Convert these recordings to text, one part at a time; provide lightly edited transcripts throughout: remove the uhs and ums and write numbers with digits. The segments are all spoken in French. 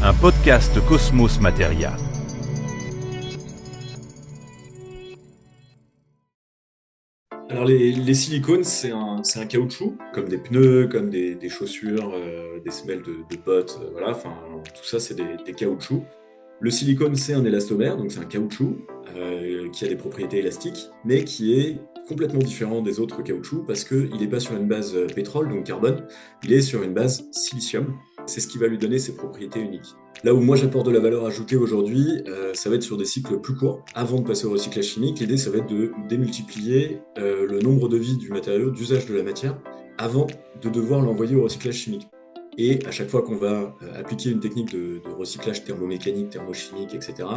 un podcast Cosmos Materia. Alors les silicones, c'est un caoutchouc, comme des pneus, comme des chaussures, des semelles de bottes, voilà, enfin tout ça c'est des caoutchoucs. Le silicone c'est un élastomère, donc c'est un caoutchouc qui a des propriétés élastiques, mais qui est complètement différent des autres caoutchoucs parce qu'il n'est pas sur une base pétrole, donc carbone, il est sur une base silicium. C'est ce qui va lui donner ses propriétés uniques. Là où moi j'apporte de la valeur ajoutée aujourd'hui, ça va être sur des cycles plus courts. Avant de passer au recyclage chimique, l'idée ça va être de démultiplier le nombre de vies du matériau, d'usage de la matière, avant de devoir l'envoyer au recyclage chimique. Et à chaque fois qu'on va appliquer une technique de recyclage thermomécanique, thermochimique, etc.,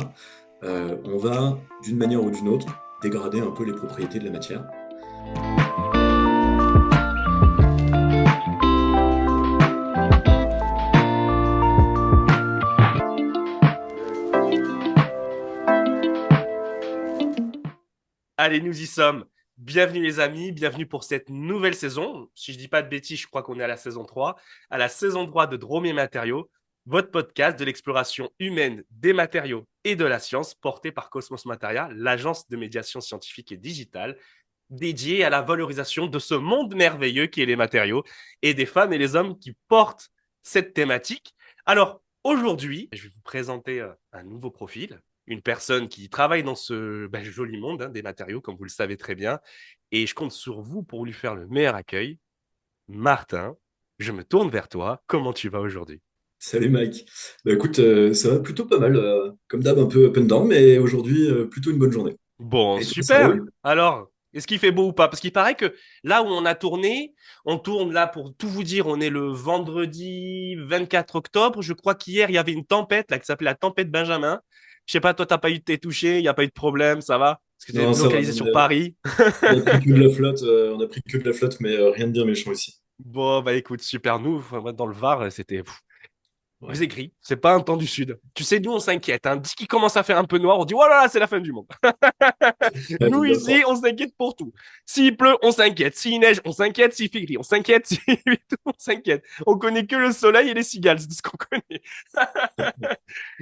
on va, d'une manière ou d'une autre, dégrader un peu les propriétés de la matière. Allez, nous y sommes. Bienvenue les amis, bienvenue pour cette nouvelle saison. Si je dis pas de bêtises, je crois qu'on est à la saison 3. À la saison 3 de Drôme Matériaux, votre podcast de l'exploration humaine des matériaux et de la science porté par Cosmos Materia, l'agence de médiation scientifique et digitale dédiée à la valorisation de ce monde merveilleux qui est les matériaux et des femmes et les hommes qui portent cette thématique. Alors, aujourd'hui, je vais vous présenter un nouveau profil, une personne qui travaille dans ce joli monde des matériaux, comme vous le savez très bien. Et je compte sur vous pour lui faire le meilleur accueil. Martin, je me tourne vers toi. Comment tu vas aujourd'hui? Salut Mike. Bah écoute, ça va plutôt pas mal, comme d'hab un peu up and down, mais aujourd'hui plutôt une bonne journée. Bon, Et toi, ça super. roule? Alors, est-ce qu'il fait beau ou pas? Parce qu'il paraît que là où on a tourné, on tourne là pour tout vous dire, on est le vendredi 24 octobre. Je crois qu'hier, il y avait une tempête là qui s'appelait la tempête Benjamin. Je sais pas, toi, t'as pas eu de t'es touché, il n'y a pas eu de problème, ça va? Parce que tu es Non, ça va, localisé sur Paris. on a pris que de la flotte, on a pris que de la flotte, mais rien de bien méchant ici. Bon, bah écoute, super. Nous, enfin, moi, dans le Var, c'était Ouais. vous écrit. C'est pas un temps du Sud. Tu sais, nous, on s'inquiète. Hein. Dès qu'il commence à faire un peu noir, on dit, voilà, là, c'est la fin du monde. Ouais, Nous, complètement. ici, on s'inquiète pour tout. S'il pleut, on s'inquiète. S'il neige, on s'inquiète. S'il fait gris, on s'inquiète. S'il fait tout, on s'inquiète. On connaît que le soleil et les cigales. C'est tout ce qu'on connaît.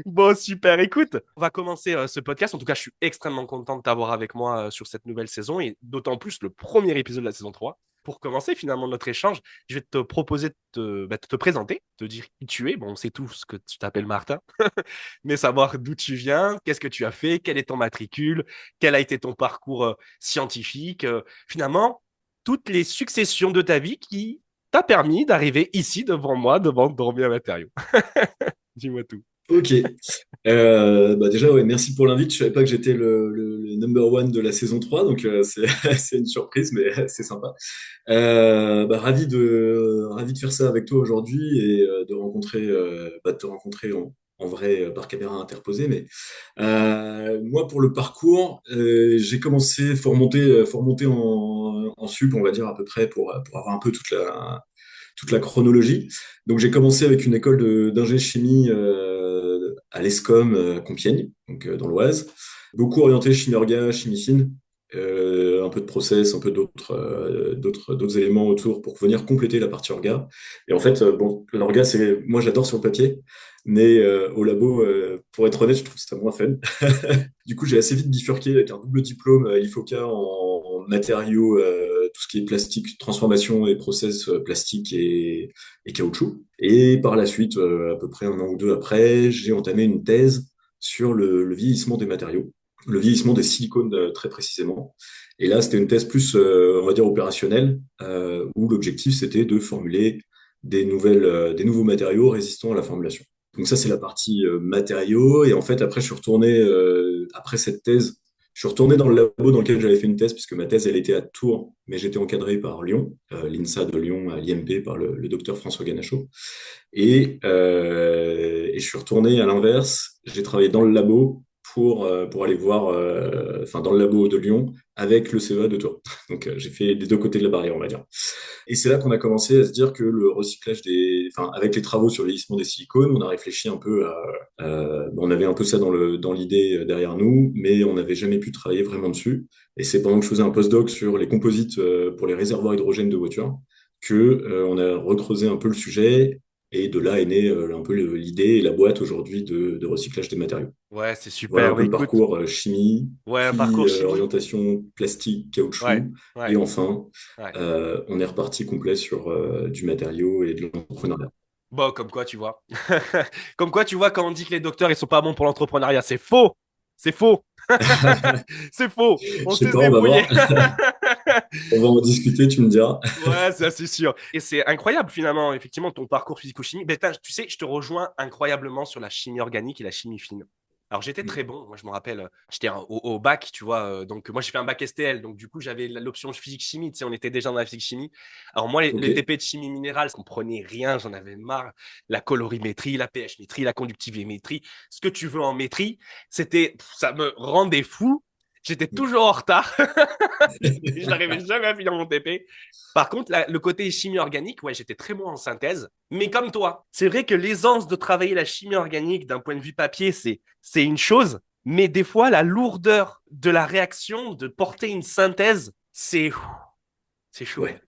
Bon, super. Écoute, on va commencer ce podcast. En tout cas, je suis extrêmement content de t'avoir avec moi sur cette nouvelle saison et d'autant plus le premier épisode de la saison 3. Pour commencer finalement notre échange, je vais te proposer de te présenter, te dire qui tu es. Bon, on sait tous que tu t'appelles Martin, mais savoir d'où tu viens, qu'est-ce que tu as fait, quel est ton matricule, quel a été ton parcours scientifique, finalement, toutes les successions de ta vie qui t'a permis d'arriver ici devant moi, devant Dormir Matériaux. Dis-moi tout. Ok. Bah déjà, ouais, merci pour l'invite. Je savais pas que j'étais le number one de la saison 3, donc c'est c'est une surprise, mais c'est sympa. Bah, ravi de faire ça avec toi aujourd'hui et de te rencontrer en vrai par caméra interposée. Mais moi, pour le parcours, j'ai commencé, faut remonter en sup, on va dire à peu près pour avoir un peu toute la chronologie. Donc j'ai commencé avec une école d'ingé chimie à l'ESCOM à Compiègne, donc dans l'Oise, beaucoup orienté chimie orga, chimie fine, un peu de process, un peu d'autres éléments autour pour venir compléter la partie orga. Et en fait, bon, l'orga, c'est moi j'adore sur le papier, mais au labo, pour être honnête, je trouve ça moins fun. Du coup, j'ai assez vite bifurqué avec un double diplôme à l'IFOCA en matériaux, tout ce qui est plastique, transformation et process plastique et caoutchouc. Et par la suite, à peu près un an ou deux après, j'ai entamé une thèse sur le vieillissement des matériaux, le vieillissement des silicones très précisément. Et là, c'était une thèse plus, on va dire, opérationnelle, où l'objectif, c'était de formuler des nouveaux matériaux résistants à la formulation. Donc ça, c'est la partie matériaux. Et en fait, après, je suis retourné, après cette thèse, je suis retourné dans le labo dans lequel j'avais fait une thèse, puisque ma thèse, elle était à Tours, mais j'étais encadré par Lyon, l'INSA de Lyon, à l'IMP, par le docteur François Ganachaud. Et je suis retourné à l'inverse. J'ai travaillé dans le labo pour aller voir, enfin, dans le labo de Lyon, avec le CEA de Tours. Donc, j'ai fait des deux côtés de la barrière, on va dire. Et c'est là qu'on a commencé à se dire que le recyclage enfin, avec les travaux sur le vieillissement des silicones, on a réfléchi un peu on avait un peu ça dans l'idée derrière nous, mais on n'avait jamais pu travailler vraiment dessus. Et c'est pendant que je faisais un postdoc sur les composites pour les réservoirs hydrogène de voitures que on a recreusé un peu le sujet. Et de là est née un peu l'idée et la boîte aujourd'hui de recyclage des matériaux. Ouais, c'est Voilà un super. peu Mais le écoute, parcours chimie, ouais, un puis parcours chimie. orientation plastique, Ouais, caoutchouc, et ouais, enfin, ouais. on est reparti complet sur du matériau et de l'entrepreneuriat. Bon, comme quoi, tu vois. Comme quoi, tu vois, quand on dit que les docteurs, ils sont pas bons pour l'entrepreneuriat, c'est faux. C'est faux. C'est faux. Je On sais sait se pas, on va débrouiller. voir. On va en discuter, tu me diras. Ouais, ça c'est sûr. Et c'est incroyable finalement, effectivement, ton parcours physico-chimie. Ben, tu sais, je te rejoins incroyablement sur la chimie organique et la chimie fine. Alors j'étais très bon, moi je me rappelle, j'étais au bac, tu vois, donc moi j'ai fait un bac STL, donc du coup j'avais l'option physique-chimie, tu sais, on était déjà dans la physique-chimie. Alors moi, Ok. les TP de chimie minérale, je comprenais rien, j'en avais marre. La colorimétrie, la pH-métrie, la conductivimétrie, ce que tu veux en métrie, ça me rendait fou. J'étais toujours en retard. Je n'arrivais jamais à finir mon TP. Par contre, le côté chimie organique, ouais, j'étais très bon en synthèse. Mais comme toi, c'est vrai que l'aisance de travailler la chimie organique d'un point de vue papier, c'est une chose. Mais des fois, la lourdeur de la réaction, de porter une synthèse, c'est chaud. Ouais.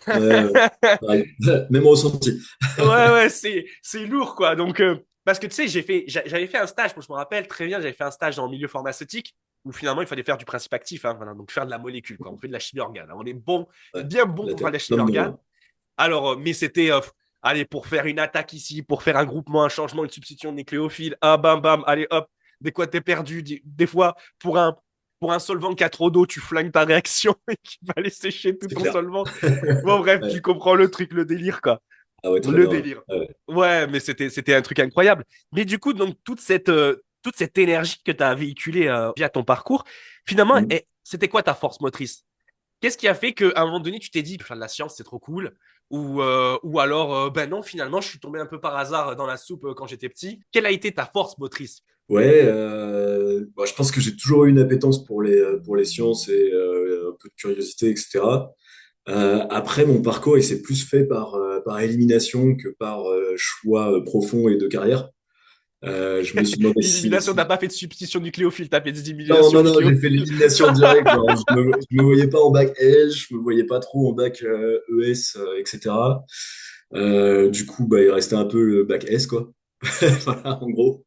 Ouais, pareil. Même ressenti. Ouais, ouais, c'est lourd, quoi. Donc, parce que tu sais, j'avais fait un stage, je me rappelle très bien, j'avais fait un stage dans le milieu pharmaceutique où finalement il fallait faire du principe actif, hein, voilà, donc faire de la molécule, quoi. On fait de la chimie organe. On est bon, Ouais. bien bon La pour faire tête. de la chimie Number organe. one. Alors, mais c'était, allez, pour faire une attaque ici, pour faire un groupement, un changement, une substitution de nucléophile, ah bam bam, allez hop, des quoi t'es perdu. Des fois, pour un solvant qui a trop d'eau, tu flingues ta réaction et qui va aller sécher tout C'est ton clair. solvant. Bon, bref, tu Ouais. comprends le truc, le délire, quoi. Ah ouais, très Le bien. Ouais. délire. Ouais. Ouais, mais c'était un truc incroyable. Mais du coup, donc, toute cette énergie que tu as véhiculée via ton parcours, finalement, Mm. c'était quoi ta force motrice? Qu'est-ce qui a fait qu'à un moment donné, tu t'es dit, faire de la science, c'est trop cool? Ou alors, ben non, finalement, je suis tombé un peu par hasard dans la soupe quand j'étais petit. Quelle a été ta force motrice? Ouais, bah, je pense que j'ai toujours eu une appétence pour les sciences et un peu de curiosité, etc. Après, mon parcours, il s'est plus fait par élimination que par choix profond et de carrière. Je me suis demandé L'élimination, t'as pas fait de substitution nucléophile, t'as fait des Non, éliminations non, non, j'ai fait nucléophiles. l'élimination directe. Genre, je me voyais pas en bac L, je me voyais pas trop en bac ES, etc. Du coup, bah, il restait un peu le bac S, quoi. Voilà, en gros.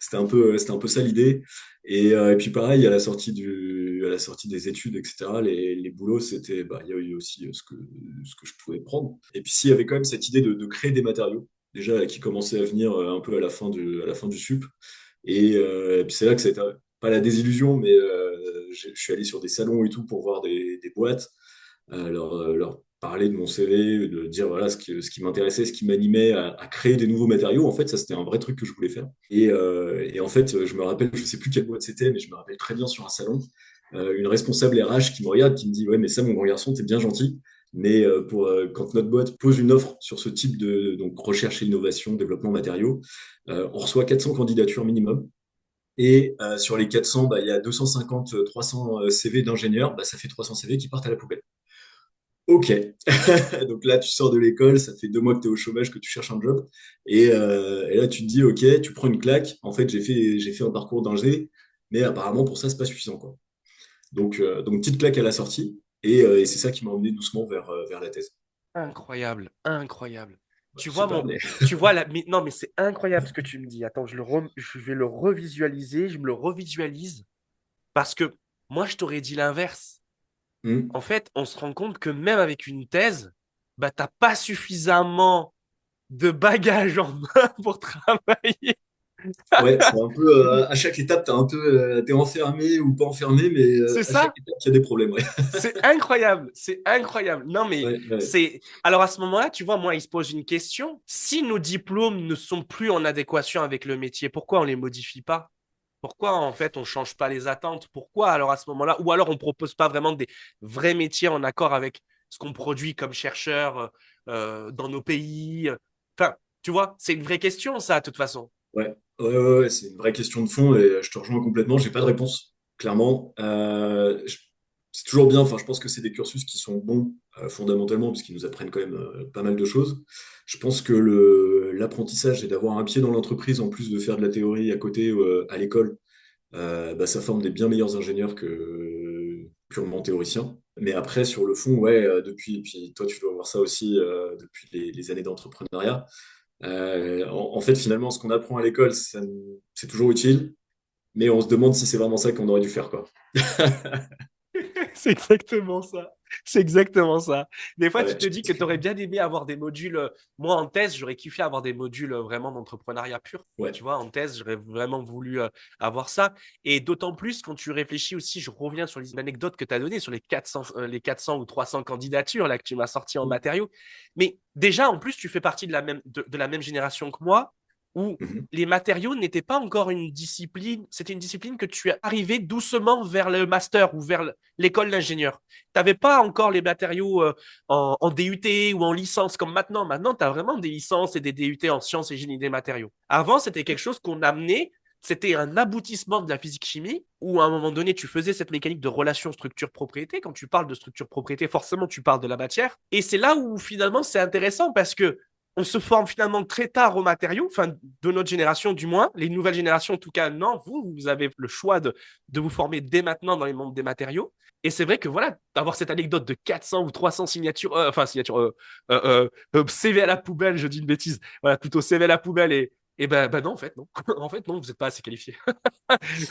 C'était un peu ça l'idée. Et puis pareil, à la sortie des études, etc., les boulots, c'était, bah, il y a eu aussi ce que je pouvais prendre. Et puis s'il y avait quand même cette idée de créer des matériaux, déjà, qui commençait à venir un peu à la fin du sup. Et puis c'est là que ça a été pas la désillusion, mais je suis allé sur des salons et tout pour voir des boîtes, leur parler de mon CV, de dire voilà ce qui m'intéressait, ce qui m'animait à créer des nouveaux matériaux. En fait, ça c'était un vrai truc que je voulais faire. Et en fait, je me rappelle, je sais plus quelle boîte c'était, mais je me rappelle très bien sur un salon, une responsable RH qui me regarde, qui me dit ouais mais ça mon grand garçon, t'es bien gentil. Mais quand notre boîte pose une offre sur ce type de donc recherche et innovation, développement matériaux, on reçoit 400 candidatures minimum. Et sur les 400, bah, il y a 250, 300 CV d'ingénieurs, bah, ça fait 300 CV qui partent à la poubelle. Ok. Donc là, tu sors de l'école, ça fait 2 mois que tu es au chômage, que tu cherches un job. Et là, tu te dis, ok, tu prends une claque. En fait, j'ai fait un parcours d'ingé, mais apparemment, pour ça, c'est pas suffisant, quoi. Donc petite claque à la sortie. Et c'est ça qui m'a emmené doucement vers la thèse. Incroyable, incroyable. Bah, Tu je sais vois pas, mon, mais tu vois mais non, mais c'est incroyable ce que tu me dis. Attends, je vais le revisualiser, je me le revisualise parce que moi, je t'aurais dit l'inverse. Hmm. En fait, on se rend compte que même avec une thèse, bah, t'as pas suffisamment de bagages en main pour travailler. Ouais, c'est un peu à chaque étape, t'es enfermé ou pas enfermé, mais C'est à chaque ça? étape, il y a des problèmes. Ouais. C'est incroyable, c'est incroyable. Non, mais Ouais, ouais. c'est. Alors à ce moment-là, tu vois, moi, il se pose une question. Si nos diplômes ne sont plus en adéquation avec le métier, pourquoi on les modifie pas? Pourquoi en fait on change pas les attentes? Pourquoi alors à ce moment-là? Ou alors on propose pas vraiment des vrais métiers en accord avec ce qu'on produit comme chercheurs dans nos pays? Enfin, tu vois, c'est une vraie question, ça, de toute façon. Ouais, ouais, c'est une vraie question de fond et je te rejoins complètement. J'ai pas de réponse, clairement. C'est toujours bien. Enfin, je pense que c'est des cursus qui sont bons fondamentalement parce qu'ils nous apprennent quand même pas mal de choses. Je pense que l'apprentissage et d'avoir un pied dans l'entreprise en plus de faire de la théorie à côté à l'école, bah, ça forme des bien meilleurs ingénieurs que purement théoriciens. Mais après, sur le fond, ouais, depuis, et puis toi, tu dois voir ça aussi depuis les années d'entrepreneuriat. En fait, finalement, ce qu'on apprend à l'école, c'est toujours utile, mais on se demande si c'est vraiment ça qu'on aurait dû faire, quoi. C'est exactement ça. C'est exactement ça. Des fois, tu Ouais, te dis que tu aurais bien aimé avoir des modules. Moi, en thèse, j'aurais kiffé avoir des modules vraiment d'entrepreneuriat pur. ouais. Tu vois, en thèse, j'aurais vraiment voulu avoir ça. Et d'autant plus quand tu réfléchis aussi, je reviens sur les anecdotes que tu as données sur les 400 ou 300 candidatures là, que tu m'as sorties en matériaux. Mais déjà, en plus, tu fais partie de la même génération que moi où Mhm. les matériaux n'étaient pas encore une discipline. C'était une discipline que tu es arrivé doucement vers le master ou vers l'école d'ingénieur. Tu n'avais pas encore les matériaux en DUT ou en licence comme maintenant. Maintenant, tu as vraiment des licences et des DUT en sciences et génie des matériaux. Avant, c'était quelque chose qu'on amenait, c'était un aboutissement de la physique-chimie où à un moment donné, tu faisais cette mécanique de relation structure-propriété. Quand tu parles de structure-propriété, forcément, tu parles de la matière. Et c'est là où finalement, c'est intéressant parce que on se forme finalement très tard aux matériaux, enfin de notre génération du moins. Les nouvelles générations, en tout cas, non, vous avez le choix de vous former dès maintenant dans les mondes des matériaux. Et c'est vrai que voilà, d'avoir cette anecdote de 400 ou 300 signatures, CV à la poubelle, je dis une bêtise, voilà, plutôt CV à la poubelle et ben non, en fait, non. En fait, non, vous n'êtes pas assez qualifié.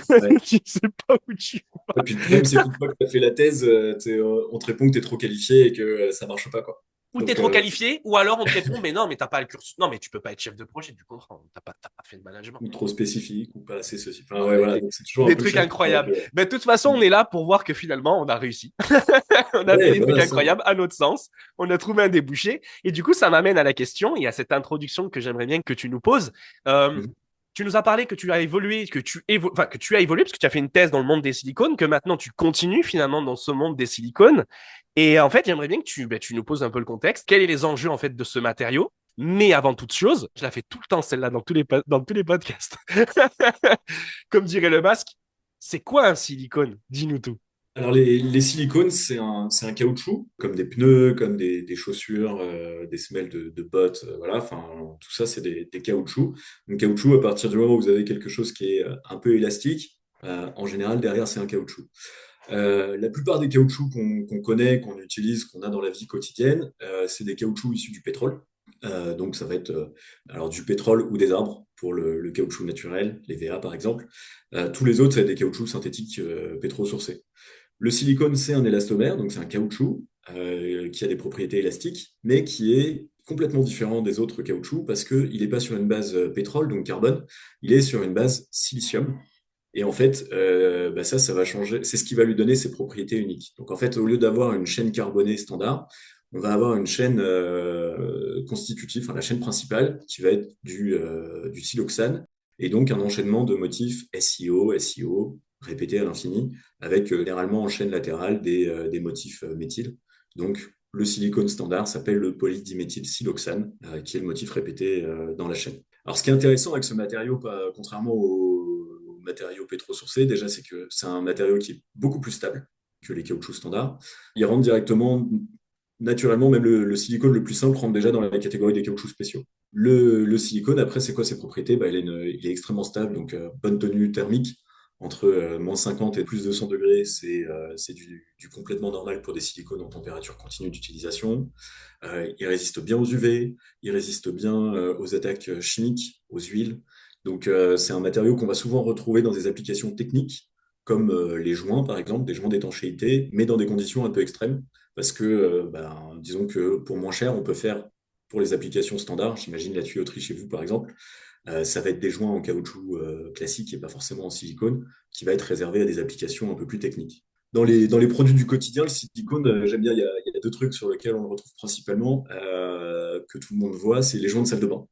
Ouais. Tu sais pas où tu Et puis le problème, c'est qu'une fois que tu as fait la thèse, on te répond que tu es trop qualifié et que ça marche pas, quoi. ou t'es Donc, trop qualifié, ou alors on te répond, mais non, mais t'as pas le cursus. Non, mais tu peux pas être chef de projet, tu comprends. T'as pas fait de management. ou trop spécifique, ou pas assez ceci. Enfin, ouais, Ouais, voilà. Donc, c'est toujours un des peu trucs chiant. incroyables. Mais de toute façon, on est là pour voir que finalement, on a réussi. On a fait Ouais, des trucs voilà, ça. incroyables à notre sens. On a trouvé un débouché. Et du coup, ça m'amène à la question et à cette introduction que j'aimerais bien que tu nous poses. Euh, Mhm. Tu nous as parlé que tu as évolué, enfin, que tu as évolué parce que tu as fait une thèse dans le monde des silicones, que maintenant tu continues finalement dans ce monde des silicones. Et en fait, j'aimerais bien que tu nous poses un peu le contexte. Quels sont les enjeux en fait de ce matériau? Mais avant toute chose, je la fais tout le temps celle-là dans tous les podcasts. Comme dirait le masque, c'est quoi un silicone? Dis-nous tout. Alors, les silicones, c'est un caoutchouc, comme des pneus, comme des chaussures, des semelles de bottes, voilà. Enfin, tout ça, c'est des caoutchoucs. Donc, caoutchouc, à partir du moment où vous avez quelque chose qui est un peu élastique, en général, derrière, c'est un caoutchouc. La plupart des caoutchoucs qu'on connaît, qu'on utilise, qu'on a dans la vie quotidienne, c'est des caoutchoucs issus du pétrole. Donc ça va être alors du pétrole ou des arbres pour le caoutchouc naturel, les VA par exemple. Tous les autres, c'est des caoutchoucs synthétiques pétro-sourcés. Le silicone, c'est un élastomère, donc c'est un caoutchouc qui a des propriétés élastiques, mais qui est complètement différent des autres caoutchoucs parce qu'il n'est pas sur une base pétrole, donc carbone, il est sur une base silicium. Et en fait, ça va changer. C'est ce qui va lui donner ses propriétés uniques. Donc en fait, au lieu d'avoir une chaîne carbonée standard, on va avoir une chaîne constitutive, enfin la chaîne principale, qui va être du siloxane, et donc un enchaînement de motifs SiO, SiO, répétés à l'infini, avec généralement en chaîne latérale des motifs méthyl. Donc le silicone standard s'appelle le polydiméthylsiloxane, qui est le motif répété dans la chaîne. Alors, ce qui est intéressant avec ce matériau, contrairement aux matériaux pétro-sourcés, déjà, c'est que c'est un matériau qui est beaucoup plus stable que les caoutchoucs standards. Il rentre directement, naturellement, même le silicone le plus simple rentre déjà dans la catégorie des caoutchoucs spéciaux. Le silicone, après, c'est quoi ses propriétés? Il est extrêmement stable, donc bonne tenue thermique. Entre -50 et plus de 100 degrés, c'est du complètement normal pour des silicones en température continue d'utilisation. Il résiste bien aux UV, il résiste bien aux attaques chimiques, aux huiles. Donc, c'est un matériau qu'on va souvent retrouver dans des applications techniques, comme les joints, par exemple, des joints d'étanchéité, mais dans des conditions un peu extrêmes. Parce que, disons que pour moins cher, on peut faire, pour les applications standards, j'imagine la tuyauterie chez vous, par exemple, ça va être des joints en caoutchouc classique et pas forcément en silicone, qui va être réservé à des applications un peu plus techniques. Dans les produits du quotidien, le silicone, j'aime bien, il y a deux trucs sur lesquels on le retrouve principalement, que tout le monde voit, c'est les joints de salle de bain.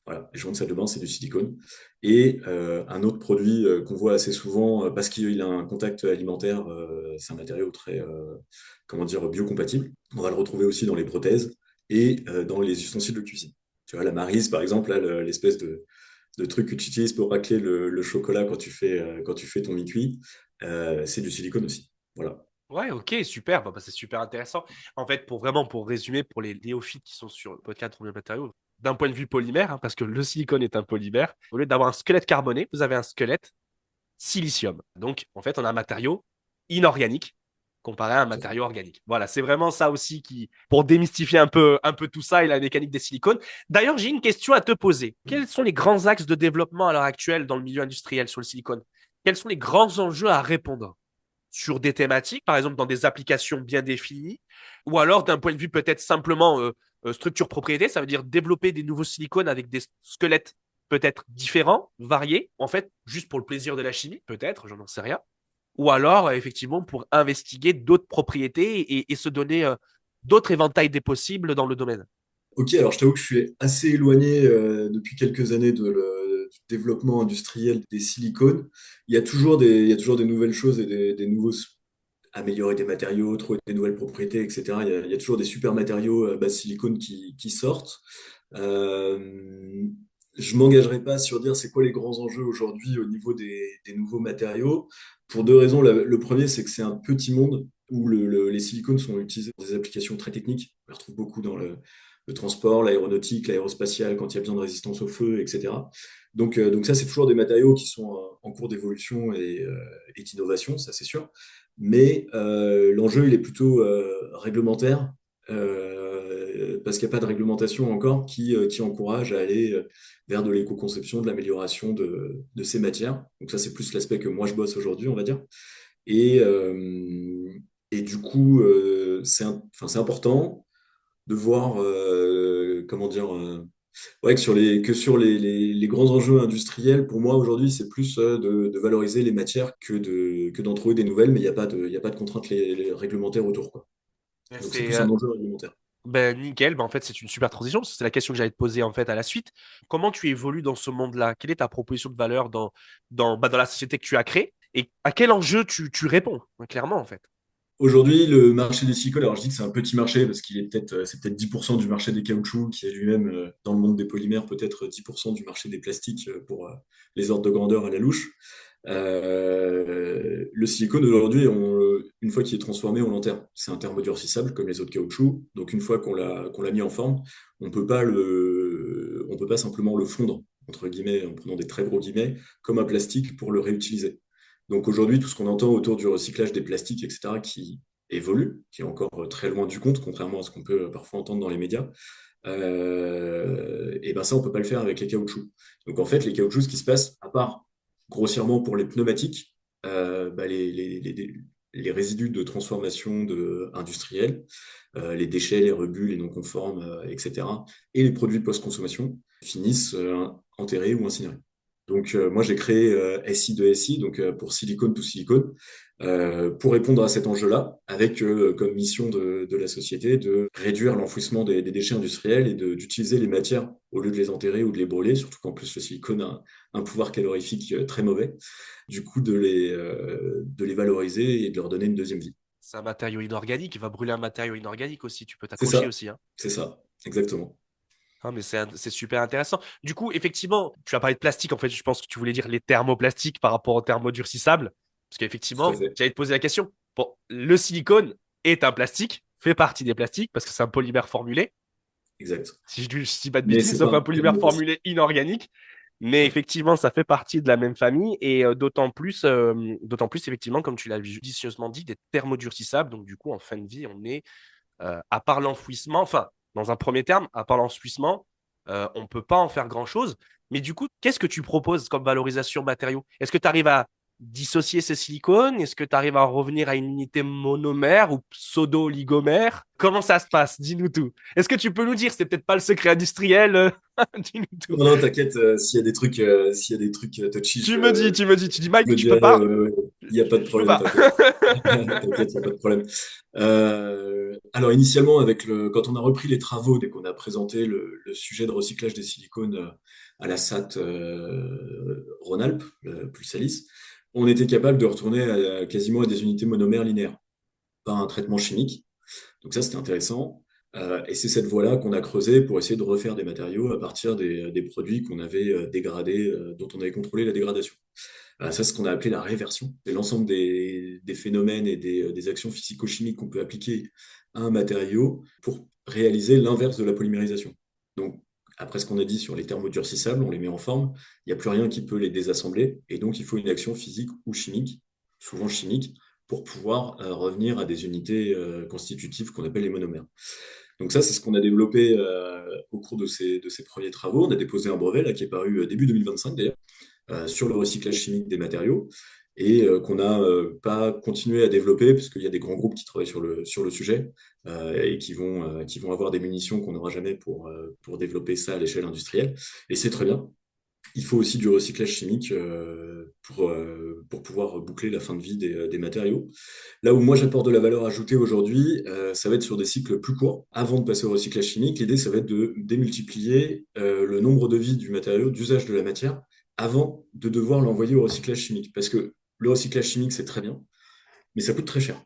Voilà, les joints de salle de bain, c'est du silicone. Et un autre produit qu'on voit assez souvent, parce qu'il a un contact alimentaire, c'est un matériau très, comment dire, biocompatible. On va le retrouver aussi dans les prothèses et dans les ustensiles de cuisine. Tu vois, la Maryse, par exemple, là, l'espèce de truc que tu utilises pour racler le chocolat quand tu fais ton mi-cuit, c'est du silicone aussi. Voilà. Ouais, ok, super. Bah, c'est super intéressant. En fait, pour résumer, pour les néophytes qui sont sur le podcast Troisième Matériaux, d'un point de vue polymère, hein, parce que le silicone est un polymère, au lieu d'avoir un squelette carboné, vous avez un squelette silicium. Donc, en fait, on a un matériau inorganique comparé à un matériau organique. Voilà, c'est vraiment ça aussi pour démystifier un peu tout ça et la mécanique des silicones. D'ailleurs, j'ai une question à te poser. Quels sont les grands axes de développement à l'heure actuelle dans le milieu industriel sur le silicone? Quels sont les grands enjeux à répondre sur des thématiques, par exemple dans des applications bien définies, ou alors d'un point de vue peut-être simplement structure propriété, ça veut dire développer des nouveaux silicones avec des squelettes peut-être différents, variés, en fait, juste pour le plaisir de la chimie, peut-être, j'en sais rien, ou alors effectivement pour investiguer d'autres propriétés et se donner d'autres éventails des possibles dans le domaine. Ok, alors je t'avoue que je suis assez éloigné depuis quelques années du développement industriel des silicones. Il y a toujours des nouvelles choses et des nouveaux améliorer des matériaux, trouver des nouvelles propriétés, etc. Il y a toujours des super matériaux à base silicone qui sortent. Euh, je m'engagerai pas sur dire c'est quoi les grands enjeux aujourd'hui au niveau des nouveaux matériaux. Pour deux raisons. Le premier, c'est que c'est un petit monde où les silicones sont utilisés dans des applications très techniques. On les retrouve beaucoup dans le transport, l'aéronautique, l'aérospatiale, quand il y a besoin de résistance au feu, etc. Donc ça, c'est toujours des matériaux qui sont en cours d'évolution et d'innovation, ça c'est sûr. Mais l'enjeu, il est plutôt réglementaire, parce qu'il n'y a pas de réglementation encore qui encourage à aller vers de l'éco-conception, de l'amélioration de ces matières. Donc ça, c'est plus l'aspect que moi je bosse aujourd'hui, on va dire. Et, euh, et du coup, enfin, c'est important de voir, comment dire, ouais, que sur les grands enjeux industriels, pour moi aujourd'hui, c'est plus de valoriser les matières que d'en trouver des nouvelles, mais il y a pas de contraintes les réglementaires autour, quoi. Donc c'est C'est plus un enjeu réglementaire. ben, nickel, ben, en fait c'est une super transition, parce que c'est la question que j'allais te poser en fait à la suite. Comment tu évolues dans ce monde-là? Quelle est ta proposition de valeur dans la société que tu as créée? Et à quel enjeu tu réponds, clairement en fait? Aujourd'hui, le marché des silicones, alors je dis que c'est un petit marché parce c'est peut-être 10% du marché des caoutchoucs, qui est lui-même, dans le monde des polymères, peut-être 10% du marché des plastiques pour les ordres de grandeur à la louche. Le silicone aujourd'hui, une fois qu'il est transformé, on l'enterre. C'est un thermodurcissable comme les autres caoutchoucs. Donc une fois qu'on l'a mis en forme, on peut pas simplement le fondre, entre guillemets, en prenant des très gros guillemets, comme un plastique pour le réutiliser. Donc aujourd'hui, tout ce qu'on entend autour du recyclage des plastiques, etc., qui évolue, qui est encore très loin du compte, contrairement à ce qu'on peut parfois entendre dans les médias, et ben ça, on peut pas le faire avec les caoutchoucs. Donc en fait, les caoutchoucs, ce qui se passe, à part grossièrement pour les pneumatiques, bah, les résidus de transformation industrielle, les déchets, les rebuts, les non-conformes, etc., et les produits post-consommation finissent enterrés ou incinérés. Donc, moi, j'ai créé SI de SI, donc pour Silicone to Silicone, pour répondre à cet enjeu-là, avec comme mission de la société de réduire l'enfouissement des déchets industriels et d'utiliser les matières au lieu de les enterrer ou de les brûler, surtout qu'en plus le silicone a un pouvoir calorifique très mauvais, du coup de les valoriser et de leur donner une deuxième vie. C'est un matériau inorganique, il va brûler un matériau inorganique aussi, tu peux C'est t'accrocher ça, aussi, hein. c'est ça, exactement. Ah, mais c'est super intéressant. Du coup, effectivement, tu as parlé de plastique. En fait, je pense que tu voulais dire les thermoplastiques par rapport aux thermodurcissables. Parce Tout à qu'effectivement, fait, j'allais te poser la question. Bon, le silicone est un plastique, fait partie des plastiques, parce que c'est un polymère formulé. exact. Si je dis pas de Mais bêtises, c'est sauf pas un un polymère thermoplastique. formulé inorganique. Mais Ouais. effectivement, ça fait partie de la même famille. Et d'autant plus, effectivement, comme tu l'as judicieusement dit, des thermodurcissables. Donc, du coup, en fin de vie, on est à part l'enfouissement, enfin, dans un premier terme, à part l'enfouissement, on ne peut pas en faire grand-chose. Mais du coup, qu'est-ce que tu proposes comme valorisation matériaux? Est-ce que tu arrives à dissocier ces silicones? Est-ce que tu arrives à revenir à une unité monomère ou pseudo-oligomère? Comment ça se passe? Dis-nous tout. Est-ce que tu peux nous dire, c'est peut-être pas le secret industriel? Dis-nous tout. Non, non, t'inquiète, s'il y a des trucs touchy, Tu dis, je Mike, le je peux dirai, pas. il n'y a pas de Je peux problème, pas. t'inquiète. T'inquiète, il n'y a pas de problème. Alors initialement, quand on a repris les travaux, dès qu'on a présenté le sujet de recyclage des silicones à la SAT Rhône-Alpes, plus Salis, on était capable de retourner quasiment à des unités monomères linéaires, pas un traitement chimique. Donc ça, c'était intéressant. Et c'est cette voie-là qu'on a creusé pour essayer de refaire des matériaux à partir des produits qu'on avait dégradés, dont on avait contrôlé la dégradation. Ça, c'est ce qu'on a appelé la réversion. C'est l'ensemble des phénomènes et des actions physico-chimiques qu'on peut appliquer à un matériau pour réaliser l'inverse de la polymérisation. Donc, après ce qu'on a dit sur les thermodurcissables, on les met en forme, il n'y a plus rien qui peut les désassembler, et donc il faut une action physique ou chimique, souvent chimique, pour pouvoir revenir à des unités constitutives qu'on appelle les monomères. Donc ça, c'est ce qu'on a développé au cours de ces premiers travaux. On a déposé un brevet là, qui est paru début 2025 d'ailleurs, sur le recyclage chimique des matériaux et qu'on n'a pas continué à développer parce qu'il y a des grands groupes qui travaillent sur le sujet et qui vont avoir des munitions qu'on n'aura jamais pour développer ça à l'échelle industrielle. Et c'est très bien. Il faut aussi du recyclage chimique pour pouvoir boucler la fin de vie des matériaux. Là où moi j'apporte de la valeur ajoutée aujourd'hui, ça va être sur des cycles plus courts. Avant de passer au recyclage chimique, l'idée ça va être de démultiplier le nombre de vies du matériau, d'usage de la matière, avant de devoir l'envoyer au recyclage chimique. Parce que le recyclage chimique c'est très bien, mais ça coûte très cher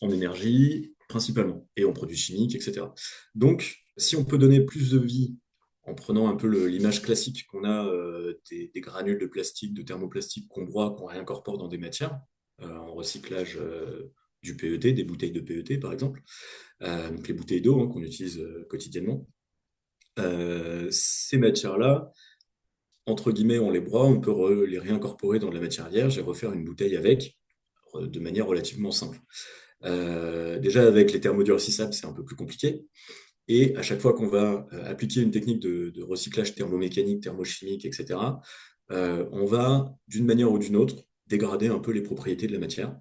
en énergie principalement et en produits chimiques, etc. Donc si on peut donner plus de vie en prenant un peu l'image classique qu'on a des granules de plastique, de thermoplastique qu'on broie, qu'on réincorpore dans des matières, en recyclage du PET, des bouteilles de PET par exemple, donc les bouteilles d'eau qu'on utilise quotidiennement. Ces matières-là, entre guillemets, on les broie, on peut les réincorporer dans de la matière vierge et refaire une bouteille avec de manière relativement simple. Déjà avec les thermodurcissables, c'est un peu plus compliqué. Et à chaque fois qu'on va appliquer une technique de recyclage thermomécanique, thermochimique, etc., on va, d'une manière ou d'une autre, dégrader un peu les propriétés de la matière.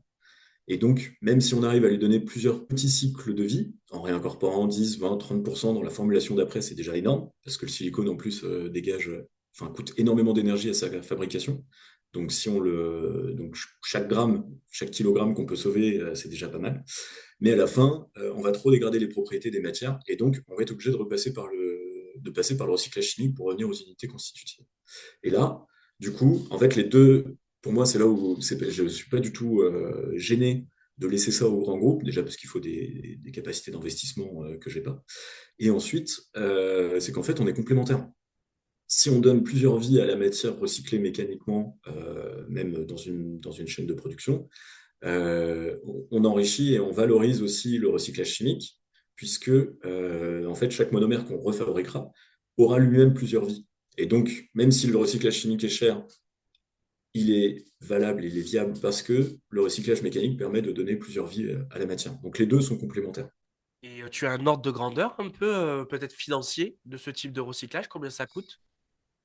Et donc, même si on arrive à lui donner plusieurs petits cycles de vie, en réincorporant 10, 20, 30% dans la formulation d'après, c'est déjà énorme, parce que le silicone, en plus, coûte énormément d'énergie à sa fabrication. Donc, donc, chaque gramme, chaque kilogramme qu'on peut sauver, c'est déjà pas mal. Mais à la fin, on va trop dégrader les propriétés des matières, et donc, on va être obligé de passer par le recyclage chimique pour revenir aux unités constitutives. Et là, du coup, en fait, les deux, pour moi, c'est là où je ne suis pas du tout gêné de laisser ça au grand groupe, déjà parce qu'il faut des capacités d'investissement que j'ai pas. Et ensuite, c'est qu'en fait, on est complémentaires. Si on donne plusieurs vies à la matière recyclée mécaniquement, même dans une chaîne de production, on enrichit et on valorise aussi le recyclage chimique, puisque en fait, chaque monomère qu'on refabriquera aura lui-même plusieurs vies. Et donc, même si le recyclage chimique est cher, il est valable, il est viable parce que le recyclage mécanique permet de donner plusieurs vies à la matière. Donc les deux sont complémentaires. Et tu as un ordre de grandeur un peu, peut-être financier, de ce type de recyclage? Combien ça coûte?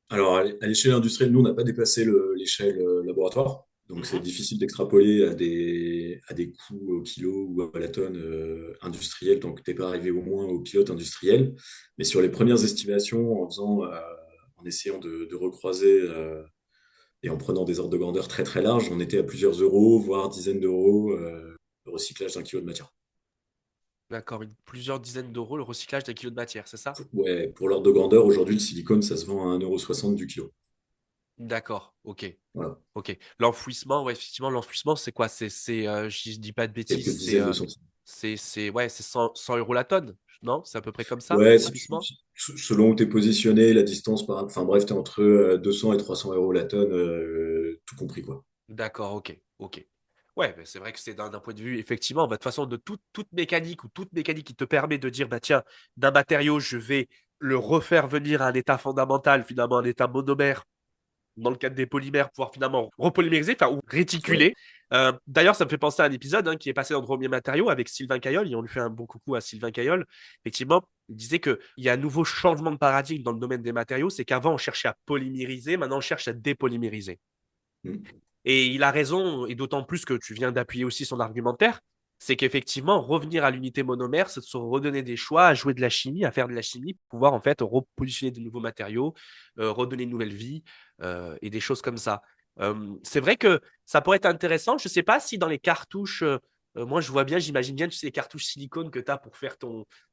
Alors à l'échelle industrielle, nous, on n'a pas dépassé l'échelle laboratoire. Donc c'est Mhm. difficile d'extrapoler à des coûts au kilo ou à la tonne industrielle, donc tu n'es pas arrivé au moins au pilote industriel. Mais sur les premières estimations, en essayant de recroiser et en prenant des ordres de grandeur très très larges, on était à plusieurs euros, voire dizaines d'euros le recyclage d'un kilo de matière. D'accord, plusieurs dizaines d'euros le recyclage d'un kilo de matière, c'est ça? Ouais, pour l'ordre de grandeur, aujourd'hui, le silicone, ça se vend à 1,60 € du kilo. D'accord, ok. Voilà, Ok. L'enfouissement, ouais, effectivement, l'enfouissement, c'est quoi? Je dis pas de quelques bêtises, dizaines de centimes. ouais, c'est 100 euros la tonne, non? C'est à peu près comme ça, Ouais, l'enfouissement? selon où tu es positionné, la distance, enfin bref, tu es entre 200 et 300 € la tonne, tout compris, quoi. D'accord, ok, ok. Ouais, bah, c'est vrai que c'est d'un point de vue, effectivement, bah, de toute façon, de toute mécanique ou toute mécanique qui te permet de dire, bah tiens, d'un matériau, je vais le refaire venir à un état fondamental, finalement, un état monomère, dans le cadre des polymères, pouvoir finalement repolymériser, enfin, ou Ouais. réticuler. D'ailleurs, ça me fait penser à un épisode qui est passé dans Premier Matériaux avec Sylvain Caillol, et on lui fait un bon coucou à Sylvain Caillol. Effectivement, il disait qu'il y a un nouveau changement de paradigme dans le domaine des matériaux, c'est qu'avant, on cherchait à polymériser, maintenant, on cherche à dépolymériser. Mm. Et il a raison, et d'autant plus que tu viens d'appuyer aussi son argumentaire, c'est qu'effectivement, revenir à l'unité monomère, c'est de se redonner des choix, à jouer de la chimie, à faire de la chimie, pour pouvoir en fait repositionner de nouveaux matériaux, redonner une nouvelle vie et des choses comme ça. C'est vrai que ça pourrait être intéressant. Je ne sais pas si dans les cartouches, moi je vois bien, j'imagine bien, tu sais, les cartouches silicone que tu as pour faire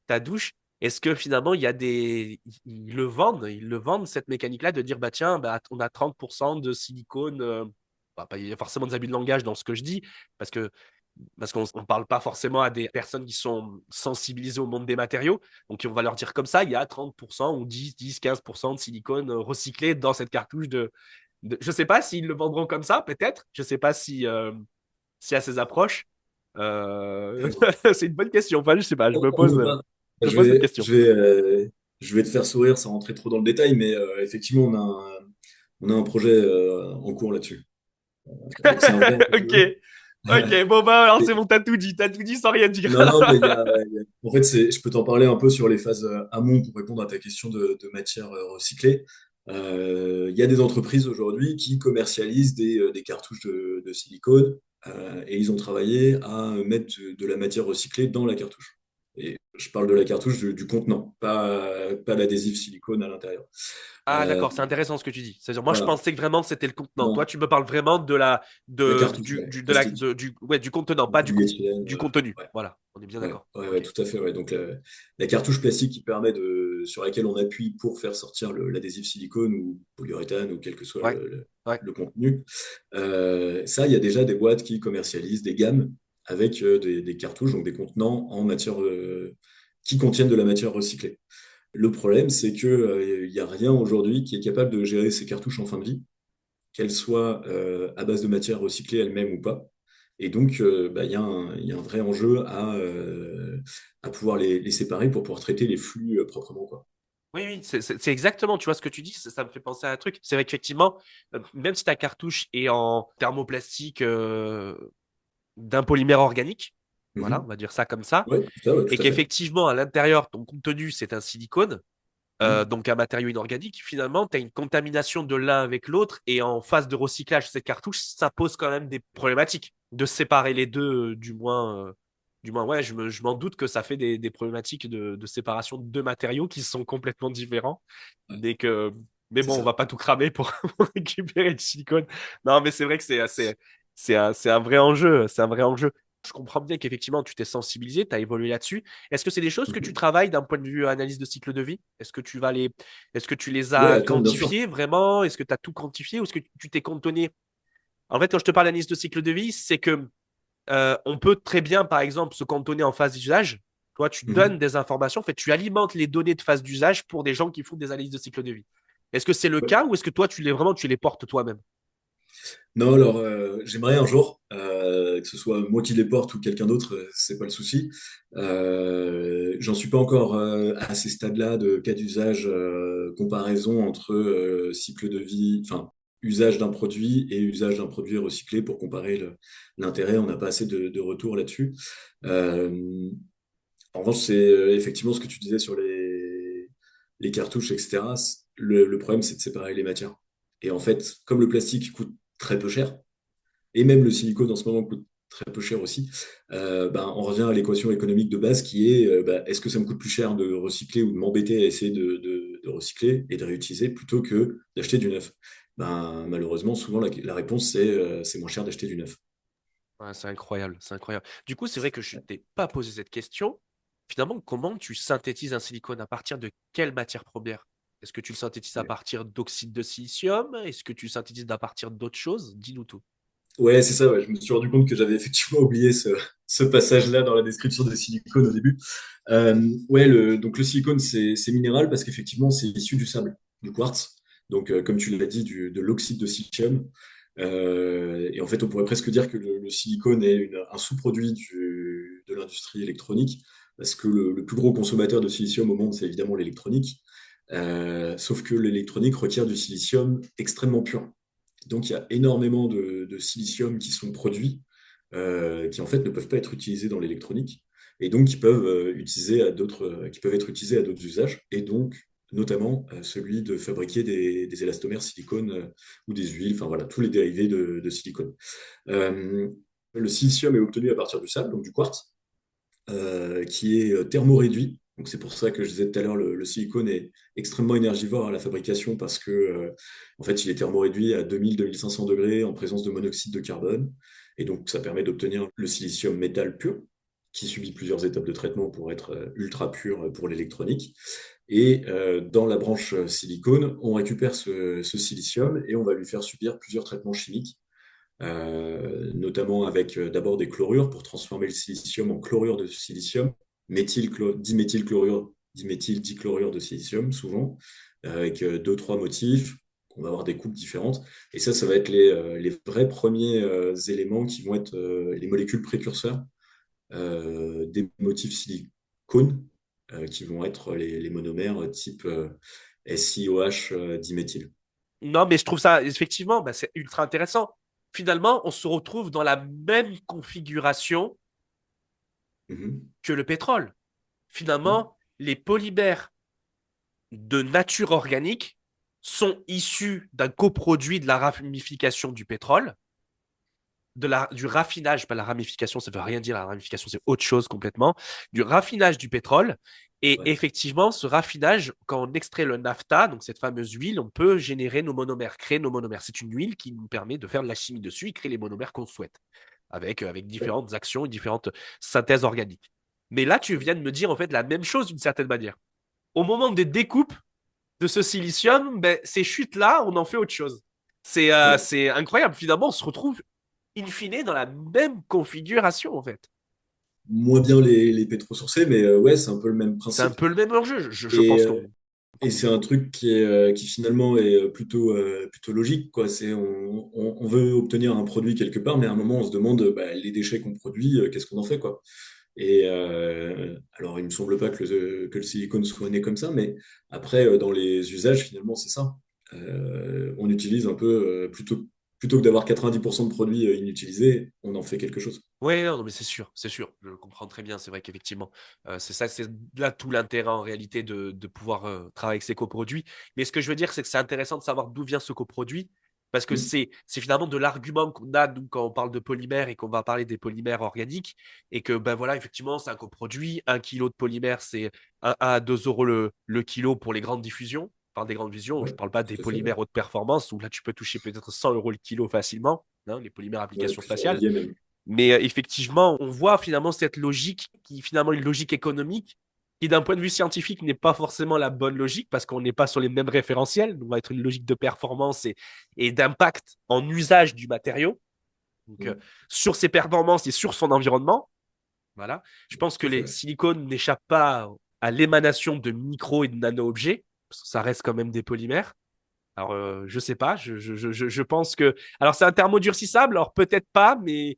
ta douche. Est-ce que finalement, il y a ils le vendent cette mécanique-là de dire, bah tiens, bah, on a 30% de silicone. Il y a forcément des abus de langage dans ce que je dis, parce que parce qu'on ne parle pas forcément à des personnes qui sont sensibilisées au monde des matériaux. Donc, on va leur dire comme ça, il y a 30% ou 10-15% de silicone recyclé dans cette cartouche je ne sais pas s'ils le vendront comme ça, peut-être. Je ne sais pas si à ces approches. Euh, c'est une bonne question. Enfin, je sais pas, On peut pas. je me Je pose cette vais, question. je vais te faire sourire sans rentrer trop dans le détail, mais effectivement, on a un projet en cours là-dessus. Donc c'est un vrai Ok, enjeu. Ok, bon bah alors c'est bon, t'as tout dit sans rien dire. Non, non, mais en fait, je peux t'en parler un peu sur les phases amont pour répondre à ta question de matière recyclée. Il y a des entreprises aujourd'hui qui commercialisent des cartouches de silicone et ils ont travaillé à mettre de la matière recyclée dans la cartouche. Et je parle de la cartouche du contenant, pas l'adhésif silicone à l'intérieur. Ah Euh, d'accord, c'est intéressant ce que tu dis. C'est-à-dire, moi je voilà, pensais que vraiment que c'était le contenant. Toi, non, tu me parles vraiment la cartouche, ouais, plastique, du contenant, du pas polyéthylène. du contenu. Ouais. Voilà, on est bien Ouais, d'accord. ouais, ouais, Ok. tout à fait. Ouais. Donc la cartouche plastique qui permet sur laquelle on appuie pour faire sortir l'adhésif silicone ou polyuréthane ou quel que soit Ouais, ouais. le contenu. Ça, il y a déjà des boîtes qui commercialisent des gammes avec des cartouches, donc des contenants en matière qui contiennent de la matière recyclée. Le problème, c'est que il n'y a rien aujourd'hui qui est capable de gérer ces cartouches en fin de vie, qu'elles soient à base de matière recyclée elles-mêmes ou pas. Et donc, bah, il y a un vrai enjeu à pouvoir les séparer pour pouvoir traiter les flux proprement, quoi. Oui, oui, c'est exactement, tu vois ce que tu dis, ça me fait penser à un truc. C'est vrai qu'effectivement, même si ta cartouche est en thermoplastique d'un polymère organique, voilà, on Mhm. va dire ça comme ça, Ouais, ça, ouais, et tout à fait. qu'effectivement, à l'intérieur, ton contenu, c'est un silicone, Mhm. donc un matériau inorganique, finalement, tu as une contamination de l'un avec l'autre, et en phase de recyclage de cette cartouche, ça pose quand même des problématiques de séparer les deux, du moins, ouais, je m'en doute que ça fait des problématiques de séparation de deux matériaux qui sont complètement différents. Ouais, Dès que... Mais c'est bon, on ça. va pas tout cramer pour récupérer le silicone. Non, mais c'est vrai que c'est un vrai enjeu. C'est un vrai enjeu. Je comprends bien qu'effectivement, tu t'es sensibilisé, tu as évolué là-dessus. Est-ce que c'est des choses que tu Mhm. travailles d'un point de vue analyse de cycle de vie? Est-ce que tu les Ouais, as attends, bien sûr. quantifiés vraiment? Est-ce que tu as tout quantifié ou est-ce que tu t'es cantonné? En fait, quand je te parle d'analyse de cycle de vie, c'est que on peut très bien, par exemple, se cantonner en phase d'usage. Toi, tu donnes Mhm. des informations, en fait, tu alimentes les données de phase d'usage pour des gens qui font des analyses de cycle de vie. Est-ce que c'est le Ouais. cas ou est-ce que toi, tu les portes toi-même? Non, alors, j'aimerais un jour, que ce soit moi qui les porte ou quelqu'un d'autre, c'est pas le souci. J'en suis pas encore à ces stades-là de cas d'usage, comparaison entre cycle de vie, enfin, usage d'un produit et usage d'un produit recyclé pour comparer l'intérêt. On n'a pas assez de retours là-dessus. Euh, En revanche, c'est effectivement ce que tu disais sur les cartouches, etc. Le problème, c'est de séparer les matières. Et en fait, comme le plastique coûte très peu cher, et même le silicone en ce moment coûte très peu cher aussi, ben, on revient à l'équation économique de base qui est ben, est-ce que ça me coûte plus cher de recycler ou de m'embêter à essayer de recycler et de réutiliser plutôt que d'acheter du neuf? Ben, malheureusement, souvent la réponse c'est moins cher d'acheter du neuf. Ouais, c'est incroyable, c'est incroyable. Du coup, c'est vrai que je ne t'ai pas posé cette question. Finalement, comment tu synthétises un silicone? À partir de quelle matière première? Est-ce que tu le synthétises à partir d'oxyde de silicium? Est-ce que tu le synthétises à partir d'autres choses? Dis-nous tout. Ouais, c'est ça, ouais. Je me suis rendu compte que j'avais effectivement oublié ce passage-là dans la description des silicones au début. Ouais, donc le silicone, c'est minéral parce qu'effectivement, c'est issu du sable, du quartz. Donc, comme tu l'as dit, de l'oxyde de silicium. Et en fait, on pourrait presque dire que le silicone est un sous-produit de l'industrie électronique parce que le plus gros consommateur de silicium au monde, c'est évidemment l'électronique. Sauf que l'électronique requiert du silicium extrêmement pur. Donc, il y a énormément de silicium qui sont produits, qui en fait ne peuvent pas être utilisés dans l'électronique, et donc qui peuvent être utilisés à d'autres usages, et donc notamment celui de fabriquer des élastomères silicone ou des huiles, enfin voilà, tous les dérivés de silicone. Euh, le silicium est obtenu à partir du sable, donc du quartz, qui est thermoréduit. Donc c'est pour ça que je disais tout à l'heure, le silicone est extrêmement énergivore à la fabrication parce que en fait, il est thermoréduit à 2000-2500 degrés en présence de monoxyde de carbone. Et donc ça permet d'obtenir le silicium métal pur, qui subit plusieurs étapes de traitement pour être ultra pur pour l'électronique. Et dans la branche silicone, on récupère ce silicium et on va lui faire subir plusieurs traitements chimiques, notamment avec d'abord des chlorures pour transformer le silicium en chlorure de silicium, diméthylchlorure, diméthyl-dichlorure de silicium, souvent, avec deux, trois motifs. On va avoir des coupes différentes. Et ça va être les vrais premiers éléments qui vont être les molécules précurseurs des motifs silicone, qui vont être les monomères type SiOH diméthyl. Non, mais je trouve ça, effectivement, bah, c'est ultra intéressant. finalement, on se retrouve dans la même configuration Mhm. que le pétrole. Mhm. Finalement, les polymères de nature organique sont issus d'un coproduit de la ramification du pétrole, du raffinage, pas la ramification, ça ne veut rien dire, la ramification, c'est autre chose complètement, du raffinage du pétrole. Et Ouais. effectivement, ce raffinage, quand on extrait le naphta, donc cette fameuse huile, on peut générer nos monomères, créer nos monomères. C'est une huile qui nous permet de faire de la chimie dessus et créer les monomères qu'on souhaite, avec Ouais. différentes actions et différentes synthèses organiques. Mais là, tu viens de me dire en fait la même chose d'une certaine manière. Au moment des découpes de ce silicium, ben, ces chutes-là, on en fait autre chose. Ouais. C'est incroyable. Finalement, on se retrouve in fine dans la même configuration, en fait. Moins bien les pétrosourcés, mais ouais, c'est un peu le même C'est un principe. peu le même enjeu. Je Et, pense euh, et c'est un truc qui finalement est plutôt logique, quoi. C'est on veut obtenir un produit quelque part, mais à un moment on se demande bah, les déchets qu'on produit, qu'est-ce qu'on en fait, quoi. Alors il me semble pas que le silicone soit né comme ça, mais après dans les usages finalement c'est ça. On utilise un peu plutôt que d'avoir 90% de produits inutilisés, on en fait quelque chose. ouais, non, mais c'est sûr, je le comprends très bien. C'est vrai qu'effectivement, c'est ça, c'est là tout l'intérêt en réalité de pouvoir travailler avec ces coproduits. Mais ce que je veux dire, c'est que c'est intéressant de savoir d'où vient ce coproduit, parce que Hmm. c'est finalement de l'argument qu'on a nous, quand on parle de polymères et qu'on va parler des polymères organiques, et que ben voilà, effectivement, c'est un coproduit. 1 kilo de polymère, c'est 1 à 2 euros le kilo pour les grandes diffusions. Je parle des grandes diffusions, je Ouais, ne parle pas des tout à fait. Ouais, polymères haute performance, où là tu peux toucher peut-être 100 euros le kilo facilement, hein, les polymères ouais, application plusieurs spatiale. milliers même. Mais effectivement, on voit finalement cette logique qui est finalement une logique économique qui, d'un point de vue scientifique, n'est pas forcément la bonne logique parce qu'on n'est pas sur les mêmes référentiels. On va être une logique de performance et d'impact en usage du matériau, donc Hmm. sur ses performances et sur son environnement. Voilà. Je pense que Tout à fait. les Ouais. silicones n'échappent pas à l'émanation de micro et de nano-objets, parce que ça reste quand même des polymères. Alors, je sais pas, je pense que. Alors, c'est un thermodurcissable, alors peut-être pas, mais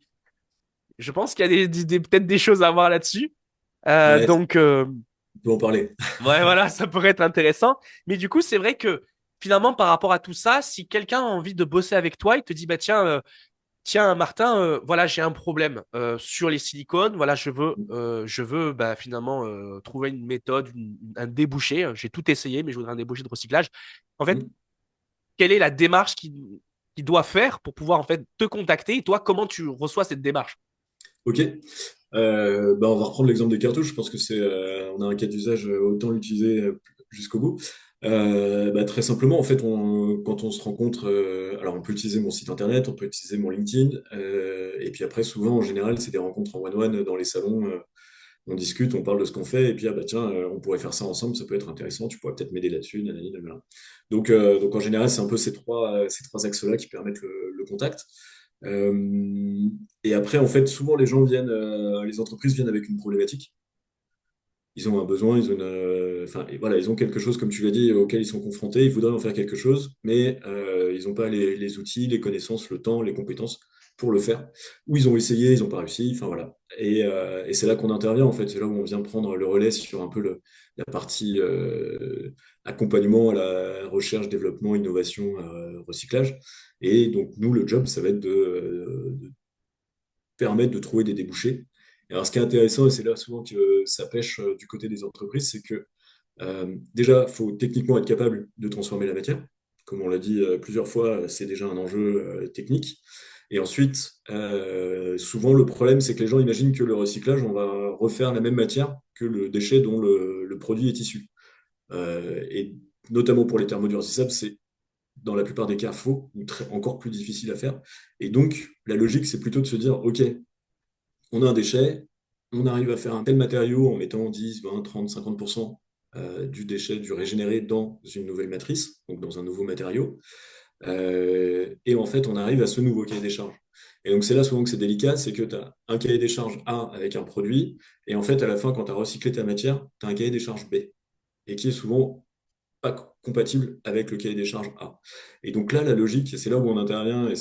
je pense qu'il y a peut-être des choses à voir là-dessus. Ouais, Donc, on peut en parler. ouais, voilà, ça pourrait être intéressant. Mais du coup, c'est vrai que finalement, par rapport à tout ça, si quelqu'un a envie de bosser avec toi, il te dit, bah tiens, tiens, Martin, voilà, j'ai un problème sur les silicones. Voilà, je veux bah, finalement trouver une méthode, un débouché. J'ai tout essayé, mais je voudrais un débouché de recyclage. En fait, Hmm. quelle est la démarche qu'il doit faire pour pouvoir en fait te contacter? Et toi, comment tu reçois cette démarche? Ok. Bah, on va reprendre l'exemple des cartouches. Je pense que on a un cas d'usage, autant l'utiliser jusqu'au bout. Bah, très simplement, en fait, quand on se rencontre, alors on peut utiliser mon site internet, on peut utiliser mon LinkedIn, et puis après, souvent, en général, c'est des rencontres en one-one dans les salons. On discute, on parle de ce qu'on fait, et puis ah bah tiens, on pourrait faire ça ensemble, ça peut être intéressant, tu pourrais peut-être m'aider là-dessus, nanani, nanana. Donc en général, c'est un peu ces trois axes-là qui permettent le contact. Euh, et après, en fait, souvent les entreprises viennent avec une problématique. Ils ont un besoin, enfin, et voilà, ils ont quelque chose, comme tu l'as dit, auquel ils sont confrontés. Ils voudraient en faire quelque chose, mais ils n'ont pas les outils, les connaissances, le temps, les compétences pour le faire. Ou ils ont essayé, ils n'ont pas réussi. Enfin voilà. Et c'est là qu'on intervient en fait. C'est là où on vient prendre le relais sur un peu la partie accompagnement à la recherche, développement, innovation, recyclage. Et donc nous, le job, ça va être de permettre de trouver des débouchés. Et alors, ce qui est intéressant, et c'est là souvent que ça pêche du côté des entreprises, c'est que déjà, il faut techniquement être capable de transformer la matière. Comme on l'a dit plusieurs fois, c'est déjà un enjeu technique. Et ensuite, souvent, le problème, c'est que les gens imaginent que le recyclage, on va refaire la même matière que le déchet dont le produit est issu. Et notamment pour les thermodurcissables, c'est dans la plupart des cas faux, ou encore plus difficile à faire. Et donc, la logique, c'est plutôt de se dire, OK, on a un déchet, on arrive à faire un tel matériau en mettant 10, 20, 30, 50% du déchet, du régénéré dans une nouvelle matrice, donc dans un nouveau matériau. Et en fait, on arrive à ce nouveau cahier des charges. Et donc, c'est là souvent que c'est délicat, c'est que tu as un cahier des charges A avec un produit, et en fait, à la fin, quand tu as recyclé ta matière, tu as un cahier des charges B, et qui est souvent pas compatible avec le cahier des charges A. Et donc là, la logique, et c'est là où on intervient, et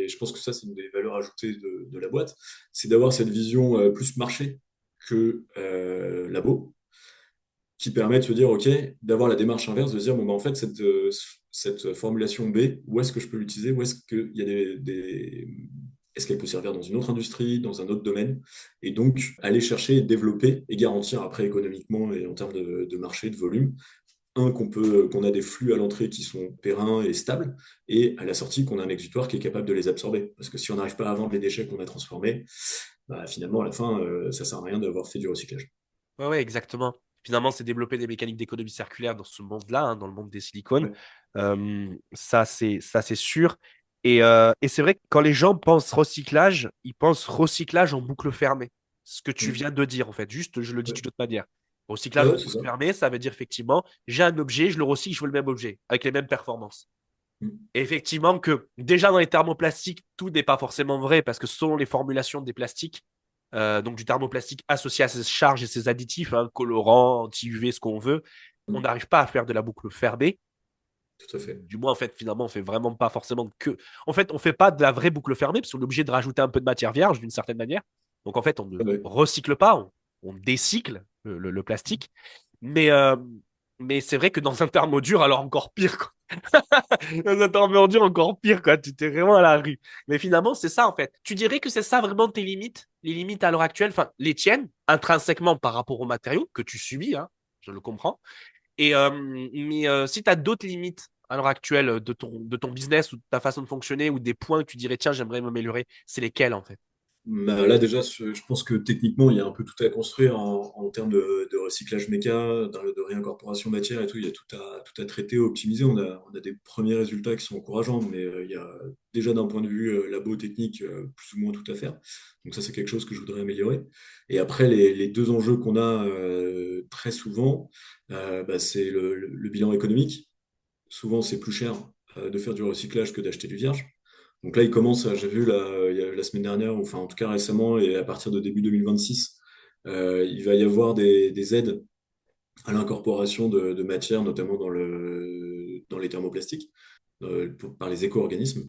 je pense que ça, c'est une des valeurs ajoutées de la boîte, c'est d'avoir cette vision plus marché que labo, qui permet de se dire, OK, d'avoir la démarche inverse, de se dire, bon, bah, en fait, cette formulation B, où est-ce que je peux l'utiliser? Où est-ce qu'il y a est-ce qu'elle peut servir dans une autre industrie, dans un autre domaine? Et donc, aller chercher, développer et garantir après économiquement et en termes de marché, de volume, qu'on a des flux à l'entrée qui sont pérennes et stables, et à la sortie, qu'on a un exutoire qui est capable de les absorber. Parce que si on n'arrive pas à vendre les déchets qu'on a transformés, bah, finalement, à la fin, ça sert à rien d'avoir fait du recyclage. Ouais, exactement. Finalement, c'est développer des mécaniques d'économie circulaire dans ce monde-là, hein, dans le monde des silicones. Ouais. Ça, c'est sûr. Et c'est vrai que quand les gens pensent recyclage, ils pensent recyclage en boucle fermée. Ce que tu Mm. viens de dire, en fait. Juste, je le dis Ouais. d'une autre manière. Recyclage en Ouais, c'est boucle ça. fermée, ça veut dire effectivement, j'ai un objet, je le recycle, je veux le même objet, avec les mêmes performances. Mm. Et effectivement, que déjà dans les thermoplastiques, tout n'est pas forcément vrai parce que selon les formulations des plastiques, donc du thermoplastique associé à ses charges et ses additifs, hein, colorants, anti-UV, ce qu'on veut, on Mm. n'arrive pas à faire de la boucle fermée. Tout à fait. Du moins, en fait, finalement, on fait vraiment pas forcément que. En fait, on fait pas de la vraie boucle fermée parce qu'on est obligé de rajouter un peu de matière vierge d'une certaine manière. Donc, en fait, on ne Ouais. recycle pas, on décycle le plastique. Mais, mais c'est vrai que dans un thermodure, alors encore pire, quoi. Dans un thermodure, encore pire, quoi. Tu t'es vraiment à la rue. Mais finalement, c'est ça, en fait. Tu dirais que c'est ça vraiment tes limites, les limites à l'heure actuelle, enfin, les tiennes, intrinsèquement par rapport aux matériaux que tu subis, hein, je le comprends. Mais si tu as d'autres limites à l'heure actuelle de ton business ou de ta façon de fonctionner ou des points que tu dirais, tiens, j'aimerais m'améliorer, c'est lesquels en fait? Bah, là, déjà, je pense que techniquement, il y a un peu tout à construire en termes de recyclage méca, de réincorporation matière et tout. Il y a tout à traiter, optimiser. On a des premiers résultats qui sont encourageants, mais il y a déjà d'un point de vue labo technique, plus ou moins tout à faire. Donc ça, c'est quelque chose que je voudrais améliorer. Et après, les deux enjeux qu'on a très souvent, bah, c'est le bilan économique. Souvent, c'est plus cher de faire du recyclage que d'acheter du vierge. Donc là, il commence, j'ai vu il y a la semaine dernière, enfin en tout cas récemment, et à partir de début 2026, il va y avoir des aides à l'incorporation de matières, notamment dans les thermoplastiques, par les éco-organismes.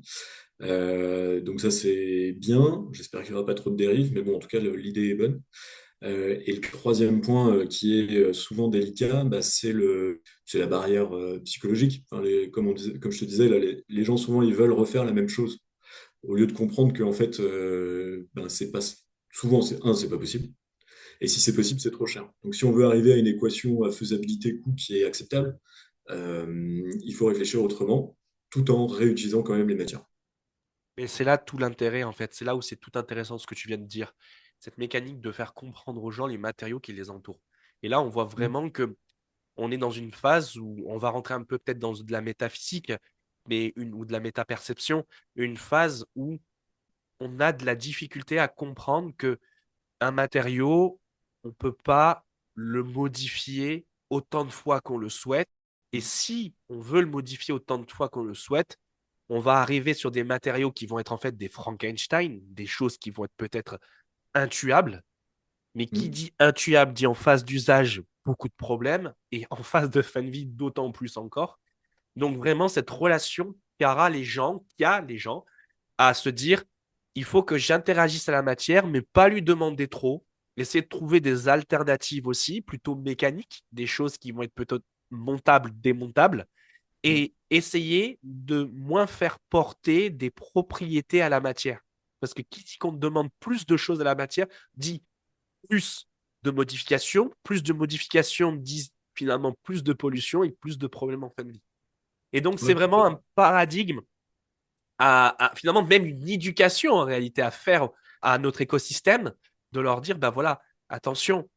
Donc ça, c'est bien. J'espère qu'il n'y aura pas trop de dérives, mais bon, en tout cas, l'idée est bonne. Et le troisième point qui est souvent délicat, bah, c'est la barrière psychologique. Enfin, comme je te disais, là, les gens souvent ils veulent refaire la même chose au lieu de comprendre qu'en fait, ben, c'est pas souvent c'est pas possible. Et si c'est possible, c'est trop cher. Donc si on veut arriver à une équation à faisabilité coût qui est acceptable, il faut réfléchir autrement, tout en réutilisant quand même les matières. Et c'est là tout l'intérêt en fait, c'est là où c'est tout intéressant ce que tu viens de dire, cette mécanique de faire comprendre aux gens les matériaux qui les entourent. Et là, on voit Mm. vraiment que on est dans une phase où on va rentrer un peu peut-être dans de la métaphysique, ou de la métaperception, une phase où on a de la difficulté à comprendre que un matériau, on ne peut pas le modifier autant de fois qu'on le souhaite. Et si on veut le modifier autant de fois qu'on le souhaite, on va arriver sur des matériaux qui vont être en fait des Frankenstein, des choses qui vont être peut-être intuables. Mais qui Mm. dit intuable dit en phase d'usage beaucoup de problèmes et en phase de fin de vie d'autant plus encore. Donc vraiment cette relation qu'il y a les gens à se dire, il faut que j'interagisse à la matière, mais pas lui demander trop. Essayer de trouver des alternatives aussi, plutôt mécaniques, des choses qui vont être peut-être montables, démontables, Mm. et essayer de moins faire porter des propriétés à la matière. Parce que qui dit qu'on demande plus de choses à la matière, dit plus de modifications dit finalement plus de pollution et plus de problèmes en fin de vie. Et donc, c'est Ouais, vraiment un paradigme finalement même une éducation en réalité à faire à notre écosystème, de leur dire, ben voilà, attention,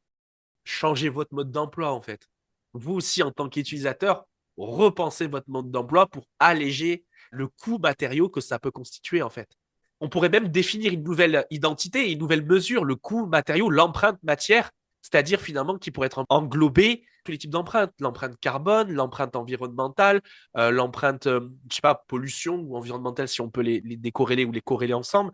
changez votre mode d'emploi en fait. Vous aussi, en tant qu'utilisateur, repensez votre mode d'emploi pour alléger le coût matériau que ça peut constituer en fait. On pourrait même définir une nouvelle identité, une nouvelle mesure, le coût matériau, l'empreinte matière, c'est-à-dire finalement qui pourrait être englobé tous les types d'empreintes, l'empreinte carbone, l'empreinte environnementale, l'empreinte, je sais pas, pollution ou environnementale si on peut les décorréler ou les corréler ensemble,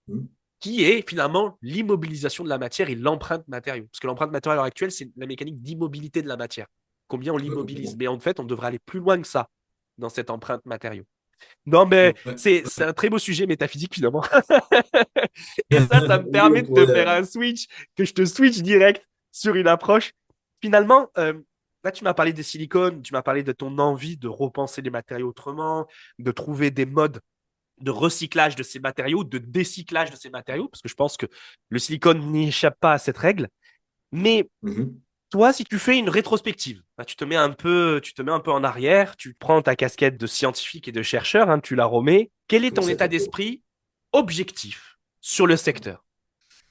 Mm. qui est finalement l'immobilisation de la matière et l'empreinte matériau. Parce que l'empreinte matérielle à l'heure actuelle, c'est la mécanique d'immobilité de la matière. Combien on Ouais, l'immobilise. complètement. Mais en fait, on devrait aller plus loin que ça dans cette empreinte matériau. Non, mais Ouais. c'est un très beau sujet métaphysique finalement. Et ça me Oui, permet on de te pourrait. faire un switch, que je te switch direct sur une approche. Finalement, Là, tu m'as parlé des silicones, tu m'as parlé de ton envie de repenser les matériaux autrement, de trouver des modes de recyclage de ces matériaux, de décyclage de ces matériaux, parce que je pense que le silicone n'y échappe pas à cette règle. Mais Mhm. toi, si tu fais une rétrospective, bah, tu te mets un peu en arrière, tu prends ta casquette de scientifique et de chercheur, hein, tu la remets. Quel est Comme ton ça, état t'as beau. d'esprit objectif sur le secteur?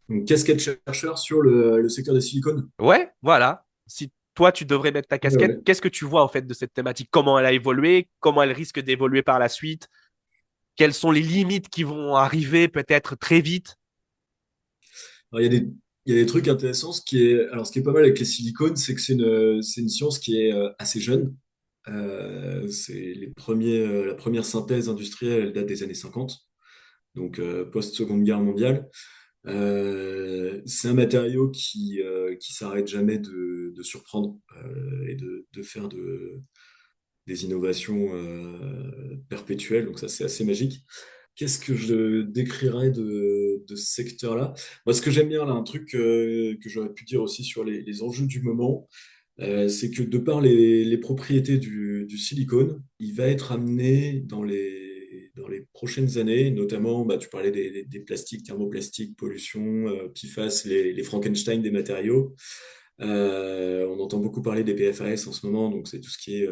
Donc, casquette chercheur sur le secteur des silicones. Ouais, voilà. Si toi, tu devrais mettre ta Ouais, casquette, ouais. qu'est-ce que tu vois en fait de cette thématique? Comment elle a évolué? Comment elle risque d'évoluer par la suite? Quelles sont les limites qui vont arriver peut-être très vite? Alors, il y a des trucs intéressants. Ce qui est pas mal avec les silicones, c'est que c'est une science qui est assez jeune. La première synthèse industrielle, elle date des années 50, donc post-Seconde Guerre mondiale. C'est un matériau qui s'arrête jamais de surprendre et de faire des innovations perpétuelles. Donc ça, c'est assez magique. Qu'est-ce que je décrirais de ce secteur-là? Moi, ce que j'aime bien, là, un truc que j'aurais pu dire aussi sur les enjeux du moment, c'est que de par les propriétés du silicone, il va être amené dans les prochaines années, notamment, bah, tu parlais des plastiques, thermoplastiques, pollution, PFAS, les Frankenstein des matériaux. On entend beaucoup parler des PFAS en ce moment, donc c'est tout ce qui est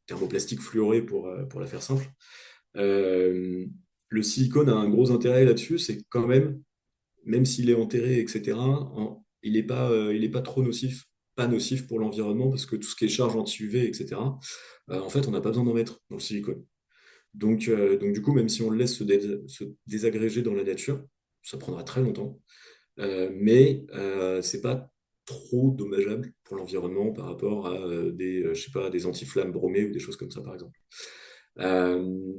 thermoplastique fluoré pour la faire simple. Euh, le silicone a un gros intérêt là-dessus, c'est que quand même s'il est enterré, etc., il est pas trop nocif, pas nocif pour l'environnement, parce que tout ce qui est charge anti-UV, etc., en fait, on n'a pas besoin d'en mettre dans le silicone. Donc du coup, même si on le laisse se désagréger dans la nature, ça prendra très longtemps, mais c'est pas trop dommageable pour l'environnement par rapport à je sais pas, des antiflammes bromées ou des choses comme ça, par exemple. Euh,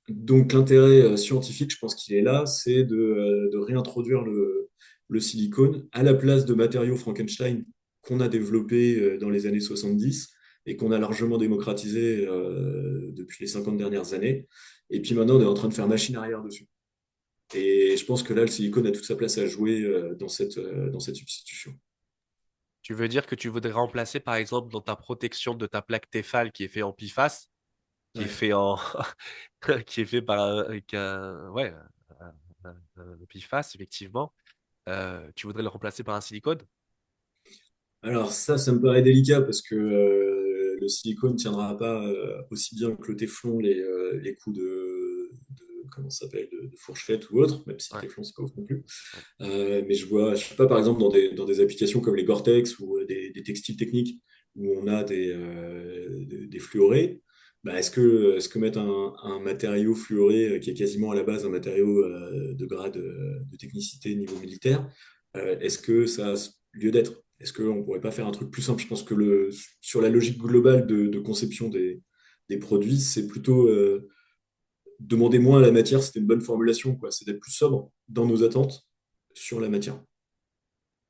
donc l'intérêt scientifique, je pense qu'il est là, c'est de réintroduire le silicone à la place de matériaux Frankenstein qu'on a développés dans les années 70 et qu'on a largement démocratisé depuis les 50 dernières années. Et puis maintenant, on est en train de faire machine arrière dessus. Et je pense que là, le silicone a toute sa place à jouer dans cette substitution. Tu veux dire que tu voudrais remplacer, par exemple, dans ta protection de ta plaque Tefal qui est fait en PFAS, qui est Ouais. fait en, qui est fait par, avec ouais, le PFAS, effectivement. Tu voudrais le remplacer par un silicone? Alors ça me paraît délicat parce que le silicone ne tiendra pas aussi bien que le téflon les coups comment ça s'appelle de fourchette ou autre, même si le Ouais, téflon c'est pas ouf non plus. ouais. Mais je sais pas par exemple dans des applications comme les Gore-Tex ou des textiles techniques où on a des fluorés. Bah, est-ce que mettre un matériau fluoré qui est quasiment à la base un matériau de grade de technicité niveau militaire, est-ce que ça a lieu d'être? Est-ce qu'on ne pourrait pas faire un truc plus simple? Je pense que sur la logique globale de conception des produits, c'est plutôt demander moins à la matière, c'était une bonne formulation, quoi. C'est d'être plus sobre dans nos attentes sur la matière.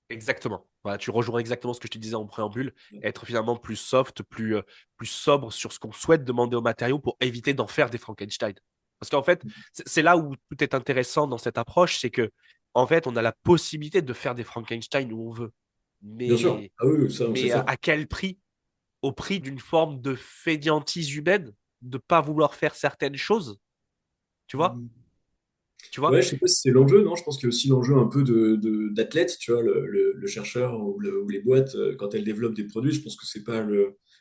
Exactement. Voilà, tu rejoins exactement ce que je te disais en préambule, être finalement plus soft, plus sobre sur ce qu'on souhaite demander aux matériaux pour éviter d'en faire des Frankenstein. Parce qu'en fait, c'est là où tout est intéressant dans cette approche, c'est que en fait, on a la possibilité de faire des Frankenstein où on veut. Bien sûr. Mais, Ah oui, ça, on sait mais faire. à quel prix? Au prix d'une forme de fainéantise humaine, de pas vouloir faire certaines choses, tu vois? Tu Ouais, vois? je sais pas si c'est l'enjeu, non? Je pense qu'il y a aussi l'enjeu un peu d'athlète, tu vois, le chercheur ou les boîtes, quand elles développent des produits, je pense que c'est pas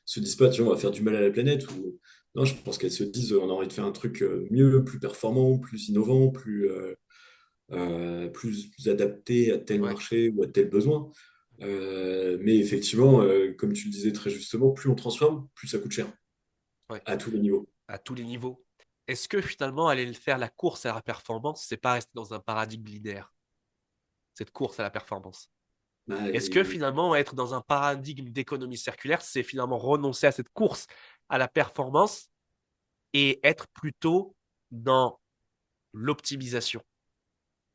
se disent pas, tiens, on va faire du mal à la planète, ou non, je pense qu'elles se disent, on a envie de faire un truc mieux, plus performant, plus innovant, plus adapté à tel Ouais, marché ou à tel besoin. Mais effectivement, comme tu le disais très justement, plus on transforme, plus ça coûte cher, ouais, à tous les niveaux. à tous les niveaux. Est-ce que finalement, aller faire la course à la performance, c'est pas rester dans un paradigme linéaire, cette course à la performance? Bah, Est-ce que finalement, être dans un paradigme d'économie circulaire, c'est finalement renoncer à cette course à la performance et être plutôt dans l'optimisation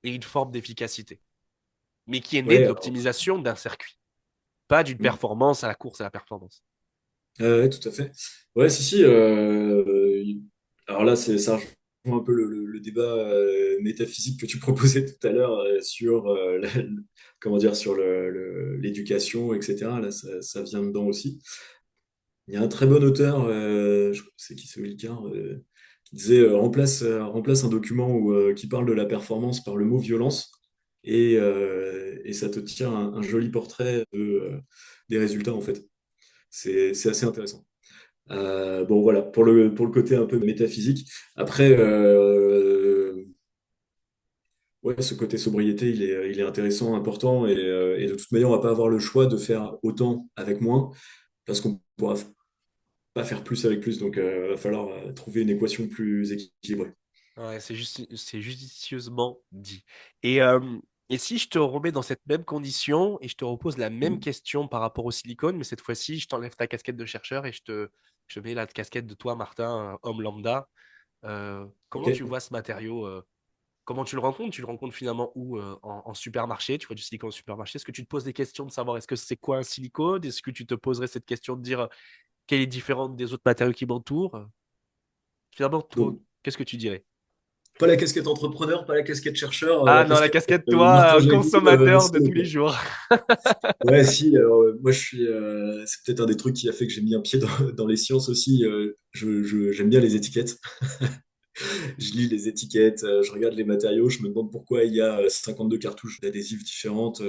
et une forme d'efficacité, mais qui est née de ouais, l'optimisation d'un circuit, pas d'une alors, performance à la course à la performance? ouais, tout à fait. Ouais, si, si. Alors là, ça rejoint un peu le débat métaphysique que tu proposais tout à l'heure sur comment dire, sur l'éducation, etc. Là, ça vient dedans aussi. Il y a un très bon auteur, c'est qui, c'est Olicard, qui disait remplace un document qui parle de la performance par le mot violence et ça te tient un joli portrait des résultats en fait. C'est assez intéressant. Bon voilà, pour le côté un peu métaphysique. Après, ouais, ce côté sobriété, il est intéressant, important et de toute manière, on va pas avoir le choix de faire autant avec moins parce qu'on pourra pas faire plus avec plus. Donc, il va falloir trouver une équation plus équilibrée. Ouais, c'est judicieusement dit. Et, euh, et si je te remets dans cette même condition et je te repose la même Mm. question par rapport au silicone, mais cette fois-ci, je t'enlève ta casquette de chercheur et je mets la casquette de toi, Martin, homme lambda. Ok. Comment tu vois ce matériau comment tu le rencontres? Tu le rencontres finalement où en supermarché? Tu vois du silicone en supermarché? Est-ce que tu te poses des questions de savoir est-ce que c'est quoi un silicone? Est-ce que tu te poserais cette question de dire quelle est différente des autres matériaux qui m'entourent? Finalement, toi, Donc, qu'est-ce que tu dirais? pas la casquette entrepreneur, pas la casquette chercheur, Ah la non, la casquette casquette, Martin toi, Jacou, consommateur de tous les silicone. jours. Ouais, si, alors, moi c'est peut-être un des trucs qui a fait que j'ai mis un pied dans les sciences aussi. J'aime bien les étiquettes. Je lis les étiquettes, je regarde les matériaux, je me demande pourquoi il y a 52 cartouches d'adhésifs différentes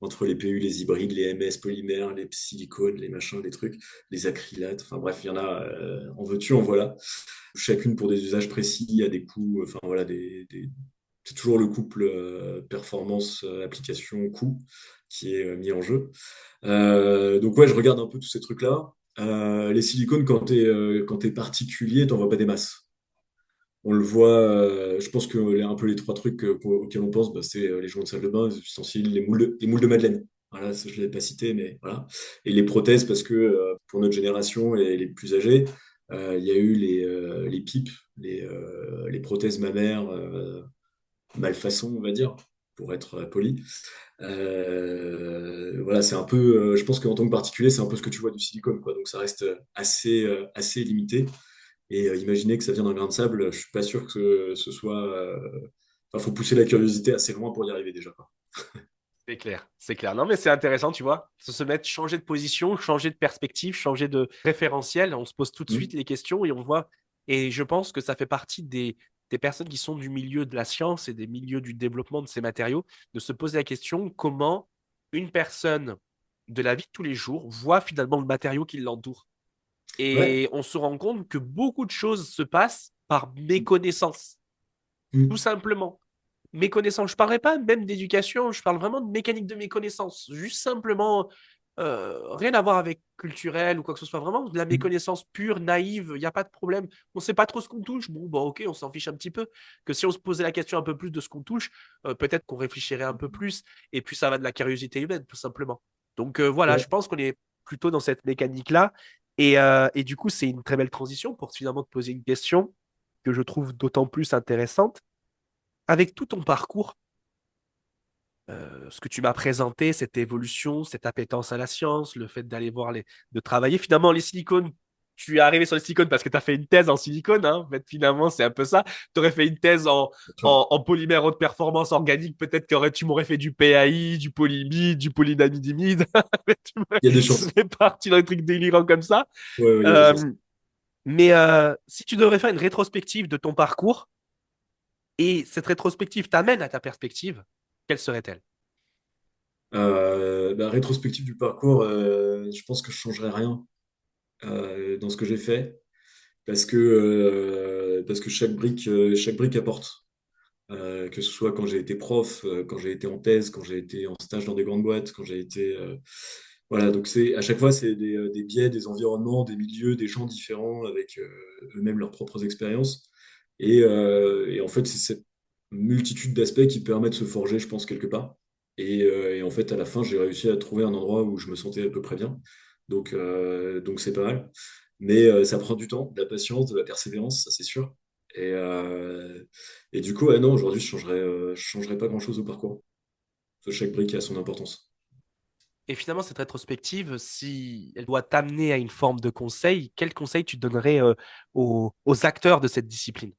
entre les PU, les hybrides, les MS polymères, les silicones, les machins, les trucs, les acrylates. Enfin bref, il y en a en veux-tu, en voilà. Chacune pour des usages précis, à des coûts. Enfin voilà, c'est toujours le couple performance, application, coût qui est mis en jeu. Donc ouais, je regarde un peu tous ces trucs-là. Les silicones, quand t'es particulier, t'en vois pas des masses. On le voit, je pense que un peu les trois trucs auxquels on pense, bah, c'est les joints de salle de bain, les ustensiles, les moules de Madeleine. Voilà, ça, je ne l'ai pas cité, mais voilà. Et les prothèses, parce que pour notre génération et les plus âgés, il y a eu les pipes, les prothèses mammaires malfaçon, on va dire, pour être poli. Voilà, c'est un peu, je pense qu'en tant que particulier, c'est un peu ce que tu vois du silicone, quoi. Donc ça reste assez limité. Et imaginer que ça vient d'un grain de sable, je suis pas sûr que ce soit. Enfin, faut pousser la curiosité assez loin pour y arriver déjà, quoi. C'est clair, c'est clair. Non, mais c'est intéressant, tu vois. Se mettre, changer de position, changer de perspective, changer de référentiel. On se pose tout de suite Hmm. les questions et on voit. Et je pense que ça fait partie des personnes qui sont du milieu de la science et des milieux du développement de ces matériaux, de se poser la question comment une personne de la vie de tous les jours voit finalement le matériau qui l'entoure. Ouais. Et on se rend compte que beaucoup de choses se passent par méconnaissance, tout Hmm. simplement. Méconnaissance, je ne parlerai pas même d'éducation, je parle vraiment de mécanique de méconnaissance. Juste simplement, rien à voir avec culturel ou quoi que ce soit. Vraiment de la Hmm. méconnaissance pure, naïve, il n'y a pas de problème. On ne sait pas trop ce qu'on touche. Bon, bah ok, on s'en fiche un petit peu. Que si on se posait la question un peu plus de ce qu'on touche, peut-être qu'on réfléchirait un peu plus. Et puis ça va de la curiosité humaine, tout simplement. Donc voilà, je Ouais. pense qu'on est plutôt dans cette mécanique-là. Et du coup, c'est une très belle transition pour finalement te poser une question que je trouve d'autant plus intéressante. Avec tout ton parcours, ce que tu m'as présenté, cette évolution, cette appétence à la science, le fait d'aller voir de travailler, finalement, les silicones, tu es arrivé sur les silicones parce que tu as fait une thèse en silicone, hein. En fait, finalement, c'est un peu ça. Tu aurais fait une thèse Bien sûr. en polymère haute performance organique, peut-être que tu m'aurais fait du PAI, du polymide, du polynamidimide. Il y a des Tu chances. serais parti dans des trucs délirants comme ça. Ouais, ouais, il y a des Euh, chances. mais si tu devrais faire une rétrospective de ton parcours et cette rétrospective t'amène à ta perspective, quelle serait-elle? Bah, rétrospective du parcours, je pense que je changerais rien dans ce que j'ai fait parce que chaque brique apporte. Que ce soit quand j'ai été prof, quand j'ai été en thèse, quand j'ai été en stage dans des grandes boîtes, quand j'ai été voilà, donc c'est à chaque fois c'est des biais, des environnements, des milieux, des gens différents avec eux-mêmes leurs propres expériences. Et en fait, c'est cette multitude d'aspects qui permet de se forger, je pense, quelque part. Et en fait, à la fin, j'ai réussi à trouver un endroit où je me sentais à peu près bien. Donc c'est pas mal. Mais ça prend du temps, de la patience, de la persévérance, ça c'est sûr. Et, euh, et du coup, ouais, non, aujourd'hui, je changerais pas grand-chose au parcours. Parce que chaque brique a son importance. Et finalement, cette rétrospective, si elle doit t'amener à une forme de conseil, quel conseil tu donnerais aux acteurs de cette discipline?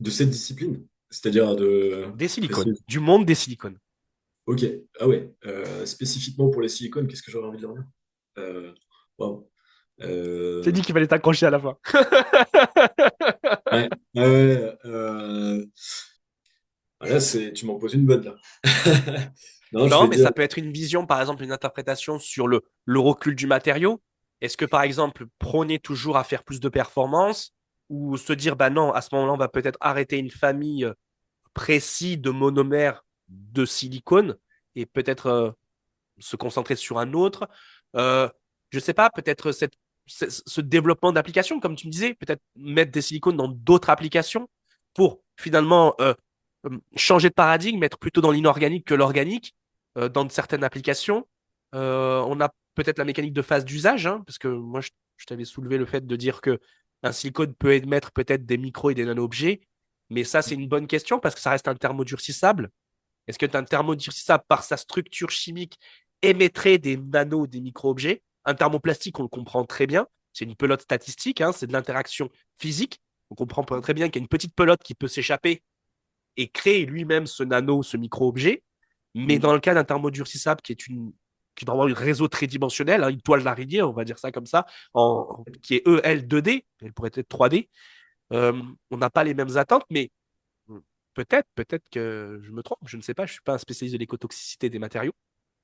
De cette discipline, c'est-à-dire de Des silicones, préciser. du monde des silicones. Ok, ah ouais. Spécifiquement pour les silicones, qu'est-ce que j'aurais envie de leur dire? Euh, Waouh. J'ai Euh, dit qu'il fallait t'accrocher à la fin. ouais, ouais, là, tu m'en poses une bonne, là. Non, je Non, vais mais dire, ça peut être une vision, par exemple, une interprétation sur le recul du matériau. Est-ce que, par exemple, prôner toujours à faire plus de performances ou se dire, bah non, à ce moment-là, on va peut-être arrêter une famille précise de monomères de silicone et peut-être se concentrer sur un autre. Euh, je sais pas, peut-être ce développement d'applications, comme tu me disais, peut-être mettre des silicones dans d'autres applications pour finalement changer de paradigme, être plutôt dans l'inorganique que l'organique dans certaines applications. On a peut-être la mécanique de phase d'usage, hein, parce que moi, je t'avais soulevé le fait de dire que un silicone peut émettre peut-être des micros et des nano-objets, mais ça, c'est une bonne question parce que ça reste un thermodurcissable. Est-ce que un thermodurcissable, par sa structure chimique, émettrait des nano, des micro-objets? Un thermoplastique, on le comprend très bien. C'est une pelote statistique, hein, c'est de l'interaction physique. On comprend très bien qu'il y a une petite pelote qui peut s'échapper et créer lui-même ce nano, ce micro-objet. Mais dans le cas d'un thermodurcissable qui doit avoir un réseau tridimensionnel, hein, une toile d'araignée, on va dire ça comme ça, qui est EL 2D, elle pourrait être 3D, on n'a pas les mêmes attentes, mais peut-être que je me trompe, je ne sais pas, je ne suis pas un spécialiste de l'écotoxicité des matériaux.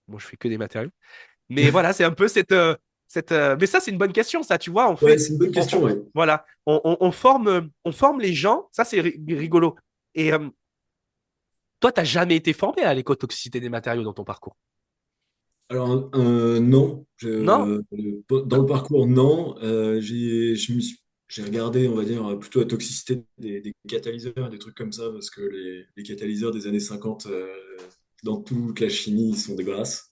Moi, je fais que des matériaux. Mais voilà, c'est un peu mais ça, c'est une bonne question, ça, tu vois. ouais, c'est une bonne question, ouais. Voilà, on forme les gens, ça, c'est rigolo. Et toi, tu n'as jamais été formé à l'écotoxicité des matériaux dans ton parcours? Alors, non. Non? Dans le parcours, non. J'ai regardé, on va dire, plutôt la toxicité des catalyseurs, des trucs comme ça, parce que les catalyseurs des années 50, dans toute la chimie, ils sont dégueulasses.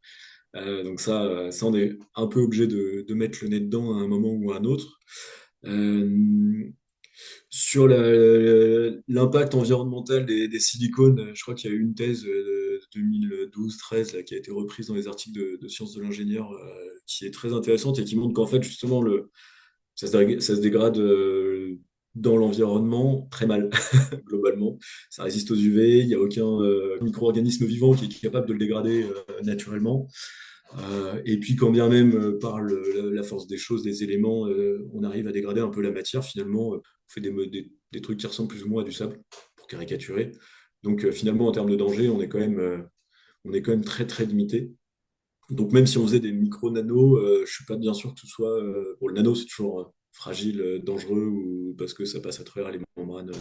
Donc ça, on est un peu obligé de mettre le nez dedans à un moment ou à un autre. Euh, Sur l'impact environnemental des silicones, je crois qu'il y a eu une thèse de 2012-13 qui a été reprise dans les articles de Sciences de l'ingénieur, qui est très intéressante et qui montre qu'en fait, justement, ça se dégrade dans l'environnement très mal, globalement. Ça résiste aux UV, il n'y a aucun micro-organisme vivant qui est capable de le dégrader naturellement. Et puis, quand bien même, par la force des choses, des éléments, on arrive à dégrader un peu la matière, finalement, on fait des trucs qui ressemblent plus ou moins à du sable, pour caricaturer. Donc, finalement, en termes de danger, on est quand même très, très limité. Donc, même si on faisait des micro-nanos, je ne suis pas bien sûr que ce soit. Bon, le nano, c'est toujours fragile, dangereux, ou parce que ça passe à travers les membranes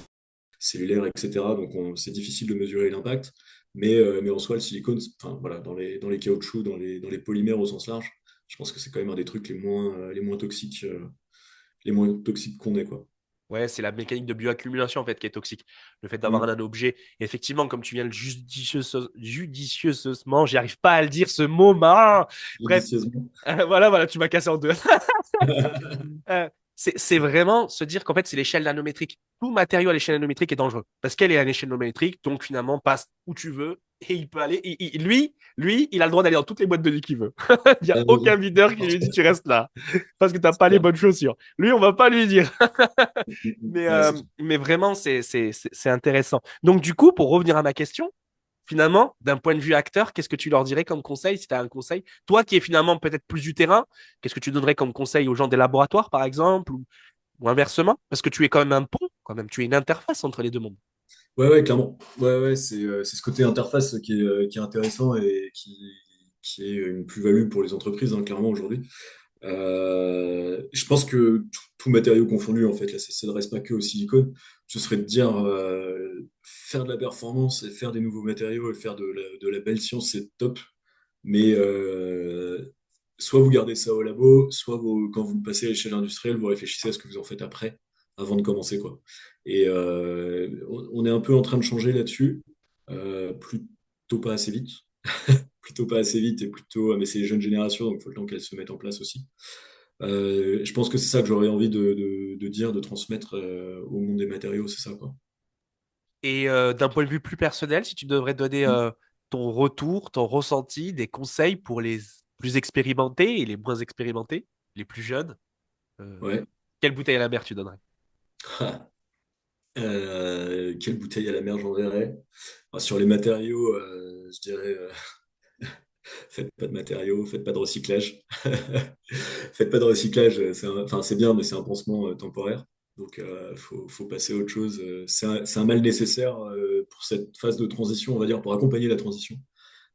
cellulaires, etc. Donc c'est difficile de mesurer l'impact. Mais en soi, le silicone, enfin, voilà, dans les caoutchoucs, dans les polymères au sens large, je pense que c'est quand même un des trucs les moins toxiques qu'on ait, quoi. Ouais, c'est la mécanique de bioaccumulation en fait qui est toxique. Le fait d'avoir Mm. un objet, et effectivement, comme tu viens le judicieusement, j'y arrive pas à le dire ce mot, bref, Judicieusement. voilà, tu m'as cassé en deux. C'est vraiment se dire qu'en fait, c'est l'échelle nanométrique. Tout matériau à l'échelle nanométrique est dangereux parce qu'elle est à l'échelle nanométrique, donc finalement, passe où tu veux et il peut aller. Lui, il a le droit d'aller dans toutes les boîtes de nuit qu'il veut. Il n'y a aucun videur qui lui dit tu restes là parce que tu n'as C'est pas les clair. bonnes chaussures. Lui, on va pas lui dire. Mais, Ouais, euh, mais vraiment, c'est intéressant. Donc, du coup, pour revenir à ma question, finalement, d'un point de vue acteur, qu'est-ce que tu leur dirais comme conseil si tu as un conseil? Toi qui es finalement peut-être plus du terrain, qu'est-ce que tu donnerais comme conseil aux gens des laboratoires, par exemple, ou inversement? Parce que tu es quand même un pont, quand même, tu es une interface entre les deux mondes. ouais, ouais, clairement. Ouais, ouais, c'est ce côté interface qui est intéressant et qui est une plus-value pour les entreprises, hein, clairement, aujourd'hui. Je pense que tout matériau confondu, en fait, là, ça ne s'adresse pas que au silicone. Ce serait de dire faire de la performance et faire des nouveaux matériaux et faire de la belle science, c'est top. Mais soit vous gardez ça au labo, soit quand vous passez à l'échelle industrielle, vous réfléchissez à ce que vous en faites après, avant de commencer, quoi. Et on est un peu en train de changer là-dessus, plutôt pas assez vite. Plutôt pas assez vite et plutôt, mais c'est les jeunes générations, donc il faut le temps qu'elles se mettent en place aussi. Je pense que c'est ça que j'aurais envie de dire, de transmettre au monde des matériaux, c'est ça, quoi. Et d'un point de vue plus personnel, si tu devrais donner ton retour, ton ressenti, des conseils pour les plus expérimentés et les moins expérimentés, les plus jeunes, euh, Ouais. quelle bouteille à la mer tu donnerais? Quelle bouteille à la mer j'enverrais? Sur les matériaux, je dirais Faites pas de matériaux, faites pas de recyclage. Faites pas de recyclage, enfin, c'est bien, mais c'est un pansement temporaire. Donc, faut passer à autre chose. C'est un mal nécessaire pour cette phase de transition, on va dire, pour accompagner la transition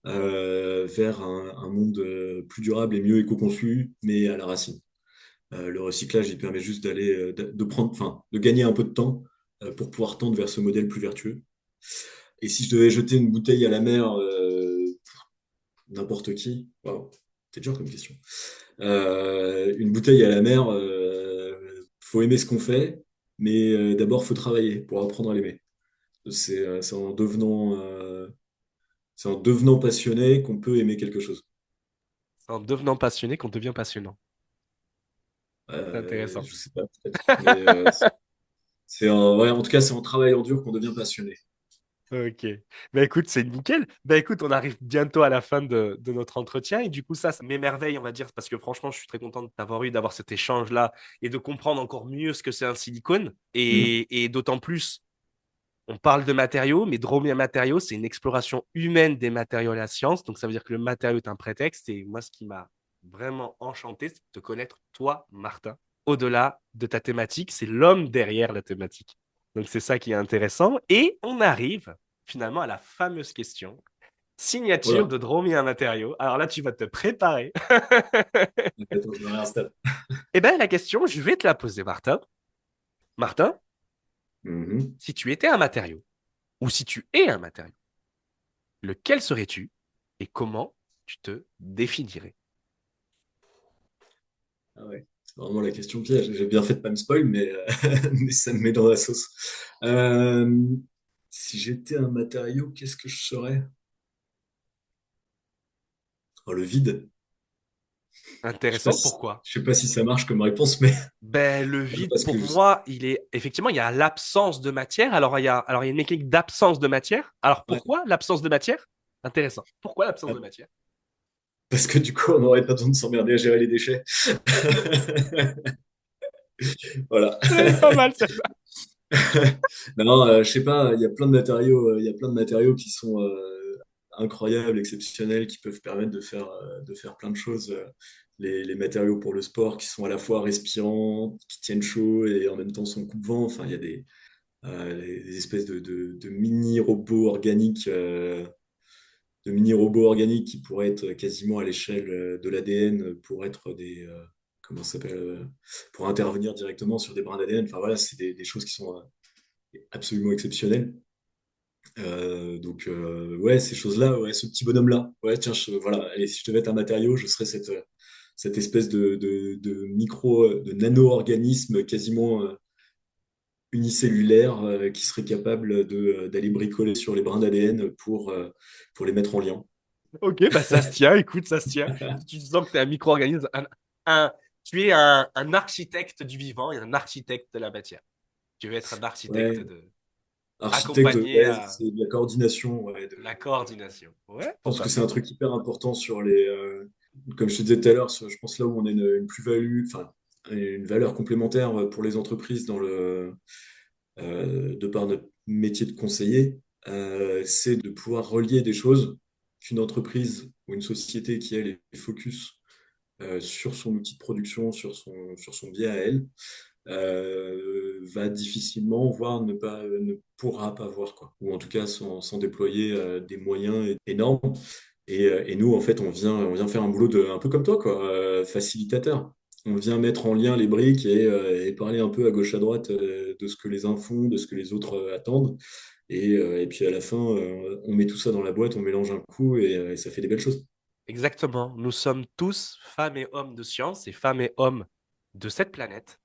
vers un monde plus durable et mieux éco-conçu, mais à la racine. Le recyclage, il permet juste d'aller, de prendre, enfin, de gagner un peu de temps pour pouvoir tendre vers ce modèle plus vertueux. Et si je devais jeter une bouteille à la mer, n'importe qui, wow, c'est dur comme question. Une bouteille à la mer, faut aimer ce qu'on fait, mais d'abord, faut travailler pour apprendre à l'aimer. C'est en devenant passionné qu'on peut aimer quelque chose. C'est en devenant passionné qu'on devient passionnant. C'est intéressant. Je sais pas, peut-être. Mais ouais, en tout cas, c'est en travaillant dur qu'on devient passionné. Ok. Bah écoute, c'est nickel. Bah écoute, on arrive bientôt à la fin de notre entretien et du coup, ça m'émerveille, on va dire, parce que franchement, je suis très content d'avoir cet échange-là et de comprendre encore mieux ce que c'est un silicone. Mhm. Et d'autant plus, on parle de matériaux, mais Dromia Matériaux, c'est une exploration humaine des matériaux et la science. Donc, ça veut dire que le matériau est un prétexte. Et moi, ce qui m'a vraiment enchanté, c'est de te connaître, toi, Martin. Au-delà de ta thématique, c'est l'homme derrière la thématique. Donc, c'est ça qui est intéressant. Et on arrive finalement à la fameuse question. Signature Voilà. de Dromia Matériaux. Alors là, tu vas te préparer. Attends, je me réinstalle. Eh bien, la question, je vais te la poser, Martin. Martin, Mhm. si tu étais un matériau, ou si tu es un matériau, lequel serais-tu et comment tu te définirais? Ah ouais, c'est vraiment la question piège. J'ai bien fait de pas me spoil, mais, mais ça me met dans la sauce. Euh, Si j'étais un matériau, qu'est-ce que je serais? Oh, le vide. Je sais pas Intéressant, si, pourquoi? je sais pas si ça marche comme réponse, mais Ben, le vide, parce pour que moi, il est effectivement, il y a l'absence de matière. Alors, il y a une mécanique d'absence de matière. Alors, ouais, pourquoi l'absence de matière? Intéressant. Pourquoi l'absence de matière? parce que du coup, on n'aurait pas besoin de s'emmerder à gérer les déchets. Voilà. C'est pas mal, celle-là. Non, je sais pas, il y a plein de matériaux, il y a plein de matériaux qui sont incroyables, exceptionnels, qui peuvent permettre de faire plein de choses. Les matériaux pour le sport qui sont à la fois respirants, qui tiennent chaud et en même temps sont coupe-vent. Enfin, il y a des espèces de mini-robots organiques, qui pourraient être quasiment à l'échelle de l'ADN pour être comment ça s'appelle, pour intervenir directement sur des brins d'ADN. Enfin voilà, c'est des choses qui sont absolument exceptionnelles. Donc ouais, ces choses-là, ouais, ce petit bonhomme-là, ouais, tiens, voilà, allez, si je devais être un matériau, je serais cette espèce de de nano-organisme quasiment unicellulaire qui serait capable d'aller bricoler sur les brins d'ADN pour les mettre en lien. Ok, bah ça se tient, écoute, ça se tient. Tu sens que tu es un micro-organisme, tu es un architecte du vivant et un architecte de la matière. Tu veux être un architecte Ouais, de architecte, accompagner ouais, à c'est de la coordination, ouais, la coordination. Ouais, je pense pourquoi que c'est pas. un truc hyper important sur comme je te disais tout à l'heure, je pense là où on a une plus-value, enfin, une valeur complémentaire pour les entreprises de par notre métier de conseiller, c'est de pouvoir relier des choses qu'une entreprise ou une société qui, elle, est focus sur son outil de production, sur son biais à elle, va difficilement, voire ne pourra pas voir, quoi. Ou en tout cas sans déployer des moyens énormes. Et nous, en fait, on vient faire un boulot un peu comme toi, quoi, facilitateur. On vient mettre en lien les briques et parler un peu à gauche à droite de ce que les uns font, de ce que les autres attendent. Et puis à la fin, on met tout ça dans la boîte, on mélange un coup et ça fait des belles choses. Exactement. Nous sommes tous femmes et hommes de science et femmes et hommes de cette planète,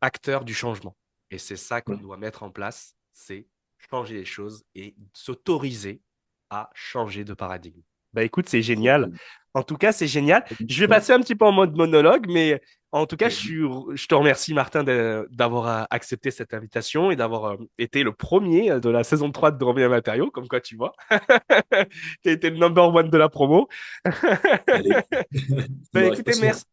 acteurs du changement. Et c'est ça qu'on Ouais. doit mettre en place, c'est changer les choses et s'autoriser à changer de paradigme. Bah écoute, c'est génial. Exactement. En tout cas, c'est génial. Je vais passer un petit peu en mode monologue, mais en tout cas, Vas-y. je te remercie, Martin, d'avoir accepté cette invitation et d'avoir été le premier de la saison 3 de Drôme Matériaux, comme quoi tu vois. Tu as été le number one de la promo. Allez, il Ben, m'arrive pas écoutez, souvent. merci.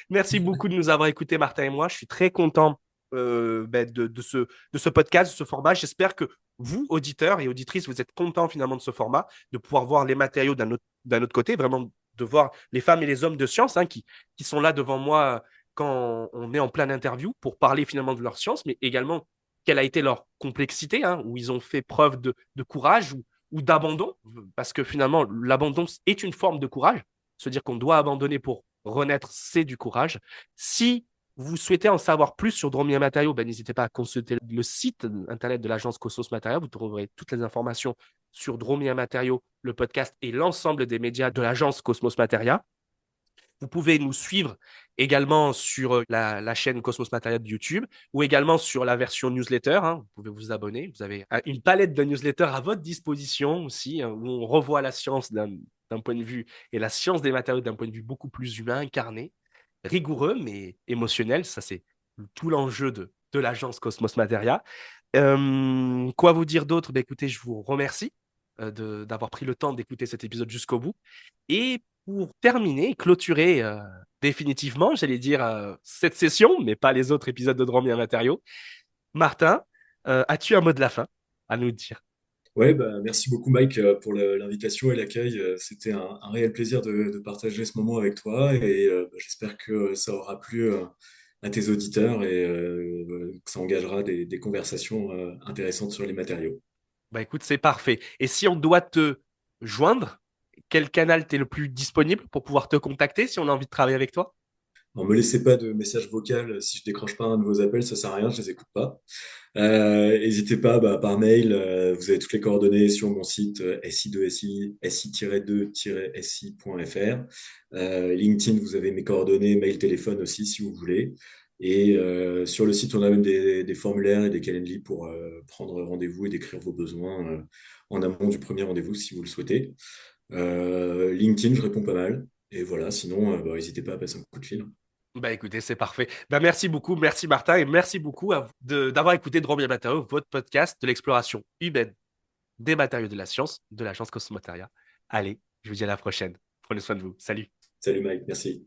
Merci beaucoup de nous avoir écoutés, Martin et moi. Je suis très content de ce podcast, de ce format. J'espère que vous, auditeurs et auditrices, vous êtes contents finalement de ce format, de pouvoir voir les matériaux d'un autre côté, vraiment de voir les femmes et les hommes de science qui sont là devant moi quand on est en pleine interview pour parler finalement de leur science, mais également quelle a été leur complexité, où ils ont fait preuve de courage ou d'abandon, parce que finalement, l'abandon est une forme de courage. Se dire qu'on doit abandonner pour renaître, c'est du courage. Si vous souhaitez en savoir plus sur Dromia Matériaux, ben, n'hésitez pas à consulter le site internet de l'agence Cosmos Matériaux. Vous trouverez toutes les informations sur Dromia Matériaux, le podcast et l'ensemble des médias de l'agence Cosmos Matériaux. Vous pouvez nous suivre également sur la chaîne Cosmos Materia de YouTube ou également sur la version newsletter. Vous pouvez vous abonner. Vous avez une palette de newsletters à votre disposition aussi, où on revoit la science d'un point de vue et la science des matériaux d'un point de vue beaucoup plus humain, incarné, rigoureux, mais émotionnel. Ça, c'est tout l'enjeu de l'agence Cosmos Materia. Quoi vous dire d'autre? Ben, écoutez, je vous remercie d'avoir pris le temps d'écouter cet épisode jusqu'au bout. Et pour terminer, clôturer définitivement, j'allais dire, cette session, mais pas les autres épisodes de Drôme et Matériaux. Martin, as-tu un mot de la fin à nous dire? Ouais, bah, merci beaucoup Mike pour l'invitation et l'accueil. C'était un réel plaisir de partager ce moment avec toi et bah, j'espère que ça aura plu à tes auditeurs et que ça engagera des conversations intéressantes sur les matériaux. Bah écoute, c'est parfait. Et si on doit te joindre, quel canal t'es le plus disponible pour pouvoir te contacter si on a envie de travailler avec toi? Ne me laissez pas de message vocal si je décroche pas un de vos appels, ça sert à rien, je les écoute pas. N'hésitez pas par mail, vous avez toutes les coordonnées sur mon site si2si, si-2-si.fr. LinkedIn, vous avez mes coordonnées, mail, téléphone aussi si vous voulez. Et sur le site, on a même des formulaires et des calendly pour prendre rendez-vous et décrire vos besoins en amont du premier rendez-vous si vous le souhaitez. LinkedIn, je réponds pas mal. Et voilà, sinon, bah, n'hésitez pas à passer un coup de fil. Bah écoutez, c'est parfait. Bah merci beaucoup, merci Martin, et merci beaucoup d'avoir écouté Drôme et Matériaux, votre podcast de l'exploration humaine des matériaux de la science de l'agence Cosmoteria. Allez, je vous dis à la prochaine. Prenez soin de vous. Salut. Salut Mike, merci.